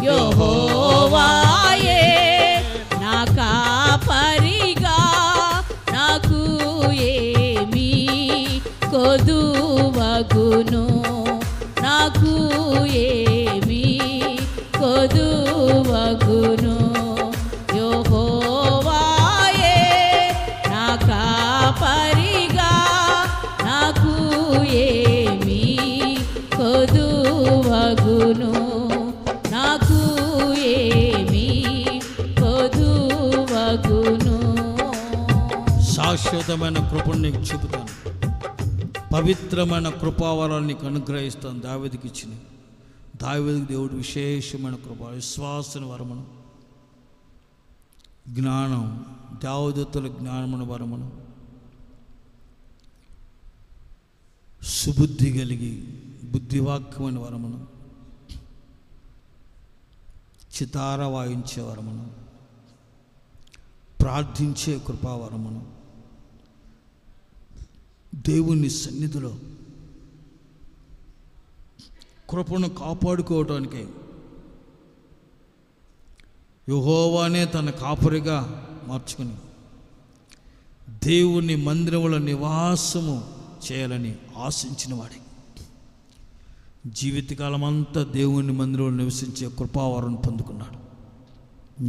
యెహోవాయే నా కాపరిగా నాకు ఏమీ కొదువగును. నాకు ఏమీ కొదువగును. యెహోవాయే నా కాపరిగా నాకు ఏమీ కొదువగును. నాకు ఏమీ కొదువగును. శాశ్వతమైన కృపను నీకు చూపుతాను. పవిత్రమైన కృపావరాలు నీకు అనుగ్రహిస్తాను. దావీదుకి ఇచ్చిన దావీదుకి దేవుడు విశేషమైన కృప, విశ్వాసన వరమును, జ్ఞానం, దేవదూతల జ్ఞానమును వరమును, సుబుద్ధి కలిగి బుద్ధివాక్యమైన వరమును, చితార వాయించే వరమును, ప్రార్థించే కృపావరమును, దేవుని సన్నిధిలో కృపను కాపాడుకోవటానికే యెహోవానే తన కాపరిగా మార్చుకుని దేవుని మందిరముల నివాసము చేయాలని ఆశించిన వాడే జీవితకాలం అంతా దేవుని మందిరంలో నివసించే కృపావరం పొందుకున్నాడు.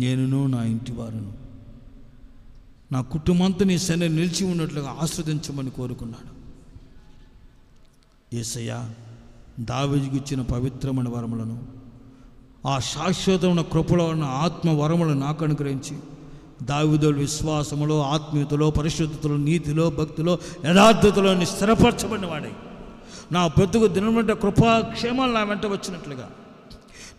నేనును నా ఇంటి వారును నా కుటుంబంతో నీ సన్నిధిలో నిలిచి ఉన్నట్లుగా ఆస్వాదించమని కోరుకున్నాడు. యేసయ్య దావీదుకు ఇచ్చిన పవిత్రమైన వరములను, ఆ శాశ్వతమైన కృపలో ఉన్న ఆత్మ వరములను నాకు అనుగ్రహించి దావీదు విశ్వాసములో, ఆత్మీయతలో, పరిశుద్ధతలో, నీతిలో, భక్తిలో, యథార్థతలో స్థిరపరచబడిన వాడై నా బ్రతుకు దినమంట కృపాక్షేమాలు నా వెంట వచ్చినట్లుగా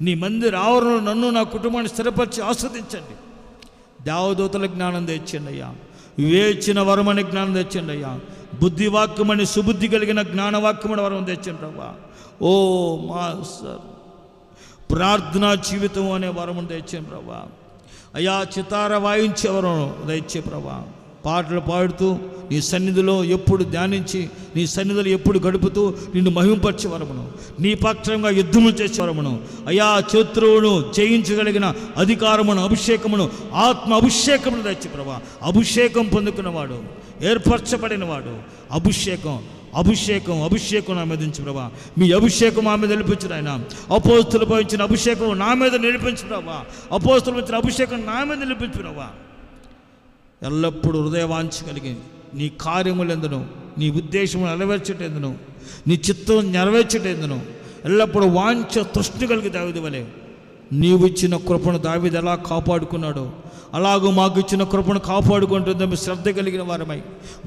నీ మందిర ఆవరణలో నన్ను నా కుటుంబాన్ని స్థిరపరిచి ఆస్వాదించండి. దేవదూతల జ్ఞానం తెచ్చండి అయ్యా. వివేచన వరమని జ్ఞానం తెచ్చండి అయ్యా. బుద్ధివాక్యమని సుబుద్ధి కలిగిన జ్ఞానవాక్యమని వరం తెచ్చండి ప్రభా. ఓ మాస్టర్, ప్రార్థనా జీవితం అనే వరమును తెచ్చాను ప్రభా. అయ్యా, చితార వాయించే వరం దయచే ప్రభా. పాటలు పాడుతూ నీ సన్నిధిలో ఎప్పుడు ధ్యానించి నీ సన్నిధిలో ఎప్పుడు గడుపుతూ నిన్ను మహింపరిచే వరమును, నీ పక్షంగా యుద్ధము చేసే వరమును, అయా శత్రువును జయించగలిగిన అధికారమును, అభిషేకమును, ఆత్మ అభిషేకమును దయచి ప్రభా. అభిషేకం పొందుకున్నవాడు, ఏర్పరచబడినవాడు, అభిషేకం అభిషేకం అభిషేకం నా మీద నుంచి ప్రభా. మీ అభిషేకం మా మీద నిలిపించు ఆయన. అపోస్తులు పోయించిన అభిషేకం నా మీద నిలిపించు ప్రభా. అపోస్తులు ఇచ్చిన అభిషేకం నా మీద నిలిపించు ప్రభా. ఎల్లప్పుడూ హృదయవాంఛ కలిగి నీ కార్యములందును, నీ ఉద్దేశములు నెరవేర్చేటందును, నీ చిత్తం నెరవేర్చేటందును ఎల్లప్పుడూ వాంఛ తృష్ణ కలిగి దావీదు వలె నీవు ఇచ్చిన కృపను దావీదు ఎలా కాపాడుకున్నాడో అలాగూ మాకు ఇచ్చిన కృపను కాపాడుకుంటుందని శ్రద్ధ కలిగిన వారమై,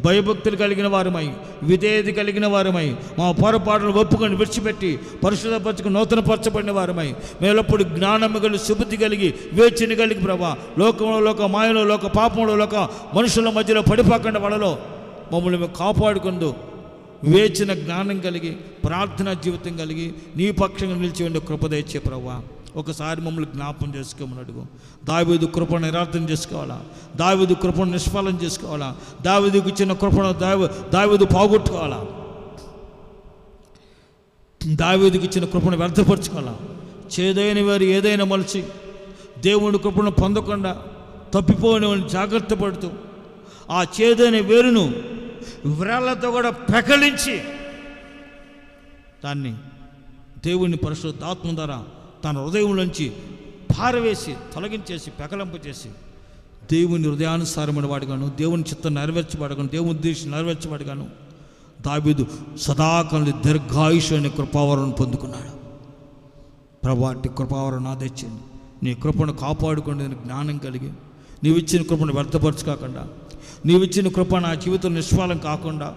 భయభక్తులు కలిగిన వారమై, విధేయత కలిగిన వారమై, మా పొరపాటును ఒప్పుకొని విడిచిపెట్టి పరిశుద్ధపరచుకు నూతనపరచబడిన వారమై, మేలప్పుడు జ్ఞానము కలిగి సుబుద్ధి కలిగి వేచిని కలిగి ప్రభా, లోకంలో, లోక మాయలో, లోక పాపంలో, లోక మనుషుల మధ్యలో పడిపోకుండా వాళ్ళలో మమ్మల్ని మేము కాపాడుకుంటూ వేచిన జ్ఞానం కలిగి ప్రార్థనా జీవితం కలిగి నీ పక్షంగా నిలిచి ఉండే కృప దయచే ప్రభా. ఒకసారి మమ్మల్ని జ్ఞాపం చేసుకోమని అడుగు. దావీదు కృపను నిరార్థన చేసుకోవాలా? దావీదు కృపను నిష్ఫలం చేసుకోవాలా? దావీదుకు ఇచ్చిన కృపను దావీదు పోగొట్టుకోవాలా? దావీదుకి ఇచ్చిన కృపను వ్యర్థపరచుకోవాలా? చేదైన వారు ఏదైనా మలిచి దేవుడి కృపను పొందకుండా తప్పిపోని జాగ్రత్త పడుతూ ఆ చేదైన వేరును వ్రేళ్లతో కూడా పెకలించి దాన్ని దేవుని పరిశుద్ధాత్మ ద్వారా తన హృదయంలోంచి పారవేసి తొలగించేసి పెకలింపచేసి దేవుని హృదయానుసారమైన వాడిగాను, దేవుని చిత్తం నెరవేర్చబడగాను, దేవుని ఉద్దేశం నెరవేర్చబడగాను దావీదు సదాకాలం దీర్ఘాయుష్ అనే కృపావరం పొందుకున్నాడు. ప్రభా, అట్టి కృపావరం నా తెచ్చింది. నీ కృపను కాపాడుకోండి జ్ఞానం కలిగి, నీవిచ్చిన కృపను వ్యర్థపరచుకోకుండా, నీవిచ్చిన కృప నా జీవితం నిష్ఫలం కాకుండా,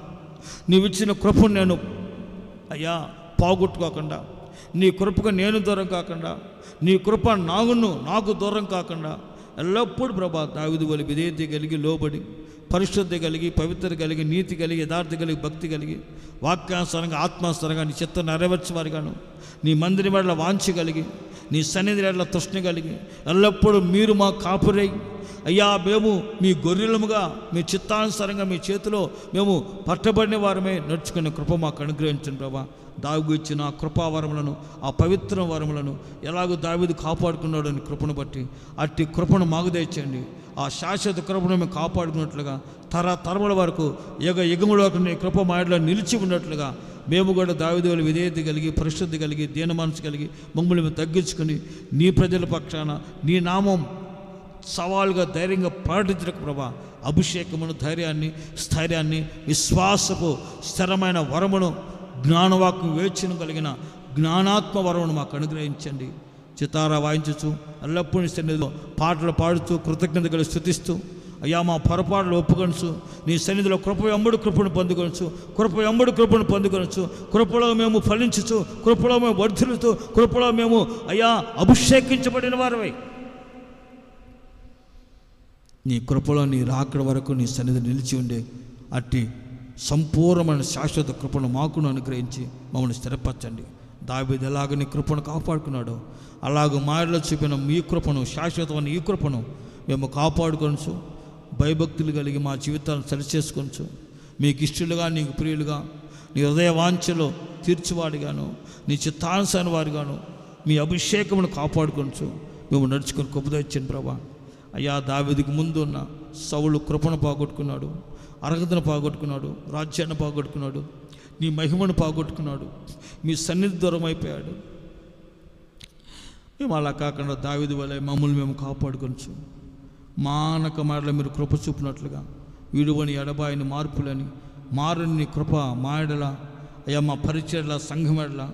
నీవిచ్చిన కృపను నేను అయ్యా పోగొట్టుకోకుండా, నీ కృపకు నేను దూరం కాకుండా, నీ కృప నాకు దూరం కాకుండా ఎల్లప్పుడూ ప్రభా దావీదు వలె విధేయత కలిగి, లోబడి, పరిశుద్ధి కలిగి, పవిత్రత కలిగి, నీతి కలిగి, యథార్థ కలిగి, భక్తి కలిగి, వాక్యానుసారంగా ఆత్మానుసారంగా నీ చిత్తం నెరవేర్చేవారుగాను, నీ మందిరం వేళ వాంఛ కలిగి, నీ సన్నిధి వేళ తృష్ణ కలిగి, ఎల్లప్పుడూ మీరు మా కాపురై అయ్యా మేము మీ గొర్రెలముగా మీ చిత్తానుసారంగా మీ చేతిలో మేము పట్టబడిన వారమే నడుచుకునే కృప మాకు అనుగ్రహించండి ప్రభా. దావీదు ఇచ్చిన ఆ కృపావరములను, ఆ పవిత్ర వరములను ఎలాగో దావీదు కాపాడుకున్నాడు అని కృపను బట్టి అట్టి కృపను మాకు తెచ్చండి. ఆ శాశ్వత కృపను మేము కాపాడుకున్నట్లుగా తరముల వరకు యుగముల వరకు నీ కృప మాయలో నిలిచి ఉన్నట్లుగా మేము కూడా దావీదు వలె విధేయత కలిగి, పరిశుద్ధి కలిగి, దీన మనసు కలిగి మమ్మల్ని మేము తగ్గించుకొని నీ ప్రజల పక్షాన నీ నామం సవాలుగా ధైర్యంగా ప్రకటించడానికి ప్రభా అభిషేకమును, ధైర్యాన్ని, స్థైర్యాన్ని, విశ్వాసపు స్థిరమైన వరమును, జ్ఞానవాక్యం వేచన కలిగిన జ్ఞానాత్మ వరమును మాకు అనుగ్రహించండి. చితారా వాయించచ్చు ఎల్లప్పుడూ సన్నిధిలో పాటలు పాడుతూ కృతజ్ఞత కలిగి స్తుతిస్తూ అయ్యా మా పొరపాట్లు ఒప్పుకొనచ్చు, నీ సన్నిధిలో కృప వెంబడి కృపను పొందుకొనచ్చు, కృప వెంబడి కృపను పొందుకొనచ్చు, కృపలో మేము ఫలించచ్చు, కృపలో మేము వర్ధిల్లుతూ, కృపలో మేము అయ్యా అభిషేకించబడిన వారమై నీ కృపలో నీ రాకడ వరకు నీ సన్నిధి నిలిచి ఉండే అట్టి సంపూర్ణమైన శాశ్వత కృపను మాకును అనుగ్రహించి మమ్మల్ని స్థిరపరచండి. దావీదు ఎలాగ నీ కృపను కాపాడుకున్నాడో అలాగ మాయలో చూపిన మీ కృపను, శాశ్వతమైన ఈ కృపను మేము కాపాడుకొనచ్చు, భయభక్తులు కలిగి మా జీవితాలను సరిచేసుకొనచ్చు, మీకు ఇష్టలుగా, నీకు ప్రియులుగా, నీ హృదయ వాంఛలో తీర్చివాడిగాను, నీ చిత్తానుసారి వారిగాను మీ అభిషేకమును కాపాడుకొనచ్చు మేము నడుచుకొని కృప తెచ్చండి ప్రభా. అయ్యా దావీదుకు ముందు ఉన్న సౌలు కృపను పోగొట్టుకున్నాడు, అర్హతను పోగొట్టుకున్నాడు, రాజ్యాన్ని పోగొట్టుకున్నాడు, నీ మహిమను పోగొట్టుకున్నాడు, మీ సన్నిధి దూరం అయిపోయాడు. మేము అలా కాకుండా దావీదు వలె మమ్మల్ని మేము కాపాడుకొనచ్చు, మానక మాటలు మీరు కృప చూపినట్లుగా విడువని ఎడబాయిని మార్పులని మారని నీ కృప మా ఎడల అయ్యా మా పరిచయల సంఘం ఎడల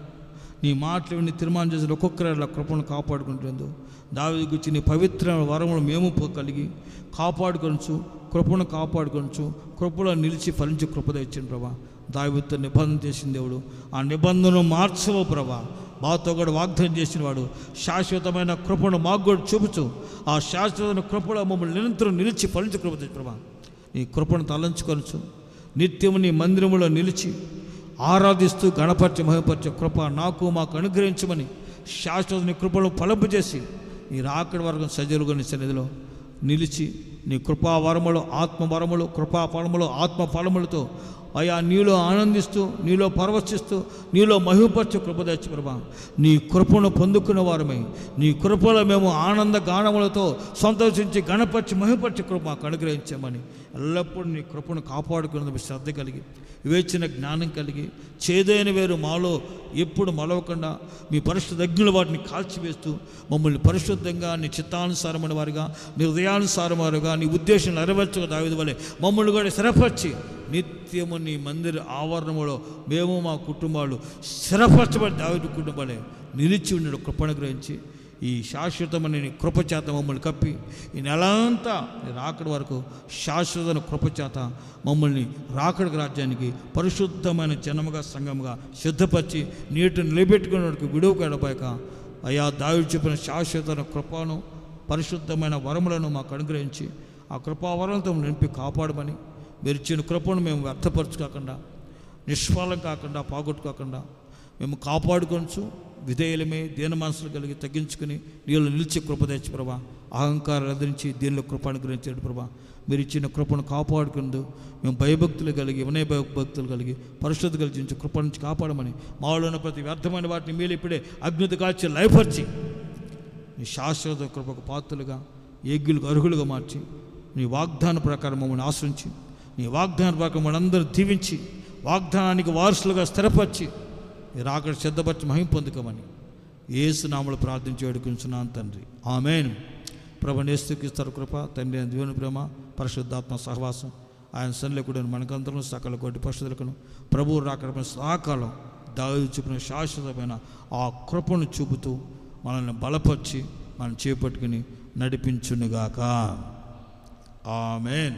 నీ మాటలు విని తీర్మానం చేసిన ఒక్కొక్కరి కృపను కాపాడుకుంటుంది. దావీదుకు ఇచ్చి నీ పవిత్ర వరములు మేము కలిగి కాపాడుకొనచ్చు, కృపను కాపాడుకొనచ్చు, కృపలో నిలిచి ఫలించి కృప తెచ్చింది ప్రభా. దావీదుతో నిబంధన చేసిన దేవుడు ఆ నిబంధనను మార్చవు ప్రభా. మాతో కూడా వాగ్దానం చేసిన వాడు శాశ్వతమైన కృపను మాకు కూడా చూపుచు ఆ శాశ్వతమైన కృపలో మమ్మల్ని నిరంతరం నిలిచి ఫలించి కృప తెచ్చి ప్రభా. నీ కృపను తలంచుకొనచ్చు, నిత్యము నీ మందిరములో నిలిచి ఆరాధిస్తూ గణపరిచే మహిమపరిచే కృప నాకు మాకు అనుగ్రహించమని శాశ్వత నీ కృపను ఫలింపజేసి నీ రాకడ వరకు సజీలుగా నీ సన్నిధిలో నిలిచి నీ కృపావరములు, ఆత్మవరములు, కృపాఫలములు, ఆత్మ ఫలములతో అయా నీలో ఆనందిస్తూ, నీలో పరవశిస్తూ, నీలో మహిమపరచే కృప తెచ్చి ప్రభా. నీ కృపను పొందుకున్న వారమై నీ కృపలో మేము ఆనంద గానములతో సంతోషించి గణపరిచి మహిమపరచే కృప మాకు అనుగ్రహించామని ఎల్లప్పుడూ నీ కృపను కాపాడుకున్నది శ్రద్ధ కలిగి, వివేచన జ్ఞానం కలిగి, చేదైన వేరు మాలో ఎప్పుడు మలవకుండా మీ పరిశుద్ధ అగ్నుల వాటిని కాల్చివేస్తూ మమ్మల్ని పరిశుద్ధంగా నీ చిత్తానుసారమైన వారిగా, నీ హృదయానుసారమైన వారుగా, నీ ఉద్దేశం నెరవేర్చగా దావీదు వలె మమ్మల్ని కూడా స్థిరపరిచి నిత్యము నీ మందిర ఆవరణములో మేము మా కుటుంబాలు స్థిరపరచబడి దావీదు కుటుంబాలే నిలిచి ఉండడం కృపను గ్రహించి ఈ శాశ్వతమైన నీ కృపచేత మమ్మల్ని కప్పి ఈ నెలంతా రాకడ వరకు శాశ్వతమైన కృపచేత మమ్మల్ని రాకడ రాజ్యానికి పరిశుద్ధమైన జనముగా, సంఘముగా సిద్ధపరిచి నీటిని నిలబెట్టుకునేందుకు విడువకు ఎడబాయక అయ్యా దావీదు చెప్పిన శాశ్వతమైన కృపను, పరిశుద్ధమైన వరములను మాకు అనుగ్రహించి ఆ కృపావరంతో నింపి కాపాడమని మీరు ఇచ్చిన కృపను మేము వ్యర్థపరచుకోకుండా, నిష్ఫలం కాకుండా, పోగొట్టుకోకుండా మేము కాపాడుకొనచ్చు, విధేయులమే దీన మనసులు కలిగి తగ్గించుకుని నీళ్ళు నిలిచి కృప తెచ్చి ప్రభా. అహంకారం ఎదిరించి దీనిలో కృప అనుగ్రహించాడు ప్రభా. మీరు ఇచ్చిన కృపను కాపాడుకుంటూ మేము భయభక్తులు కలిగి, వినయ భక్తులు కలిగి, పరిశుద్ధ కలిగించి కృప నుంచి కాపాడమని మాలో ఉన్న ప్రతి వ్యర్థమైన వాటిని మీరు ఇప్పుడే అగ్నిత కాల్చి లయపరిచి ఈ శాశ్వత కృపకు పాత్రలుగా యజ్ఞులకు అర్హులుగా మార్చి నీ వాగ్దాన ప్రకారం మమ్మల్ని ఆశ్రయించి నీ వాగ్దాన ప్రకారం మమ్మల్ని అందరూ దీవించి వాగ్దానానికి వారసులుగా స్థిరపరిచి మీరు అక్కడ సిద్ధపరిచి మహిమ పొందుకోమని యేసు నామములో ప్రార్థించి వేడుకుంటున్నాను తండ్రి. ఆమేన్. ప్రభువైన యేసుక్రీస్తు కృప, తండ్రి అయిన దేవుని ప్రేమ, పరిశుద్ధాత్మ సహవాసం ఆయన సన్నిధిలో మనకందరం సకల కోటి పరిశుద్ధులకును ప్రభువు రాకడ సకాలం దావీదు చూపిన శాశ్వతమైన ఆ కృపను చూపుతూ మనల్ని బలపరిచి మనం చేపట్టుకుని నడిపించునుగాక. ఆమేన్.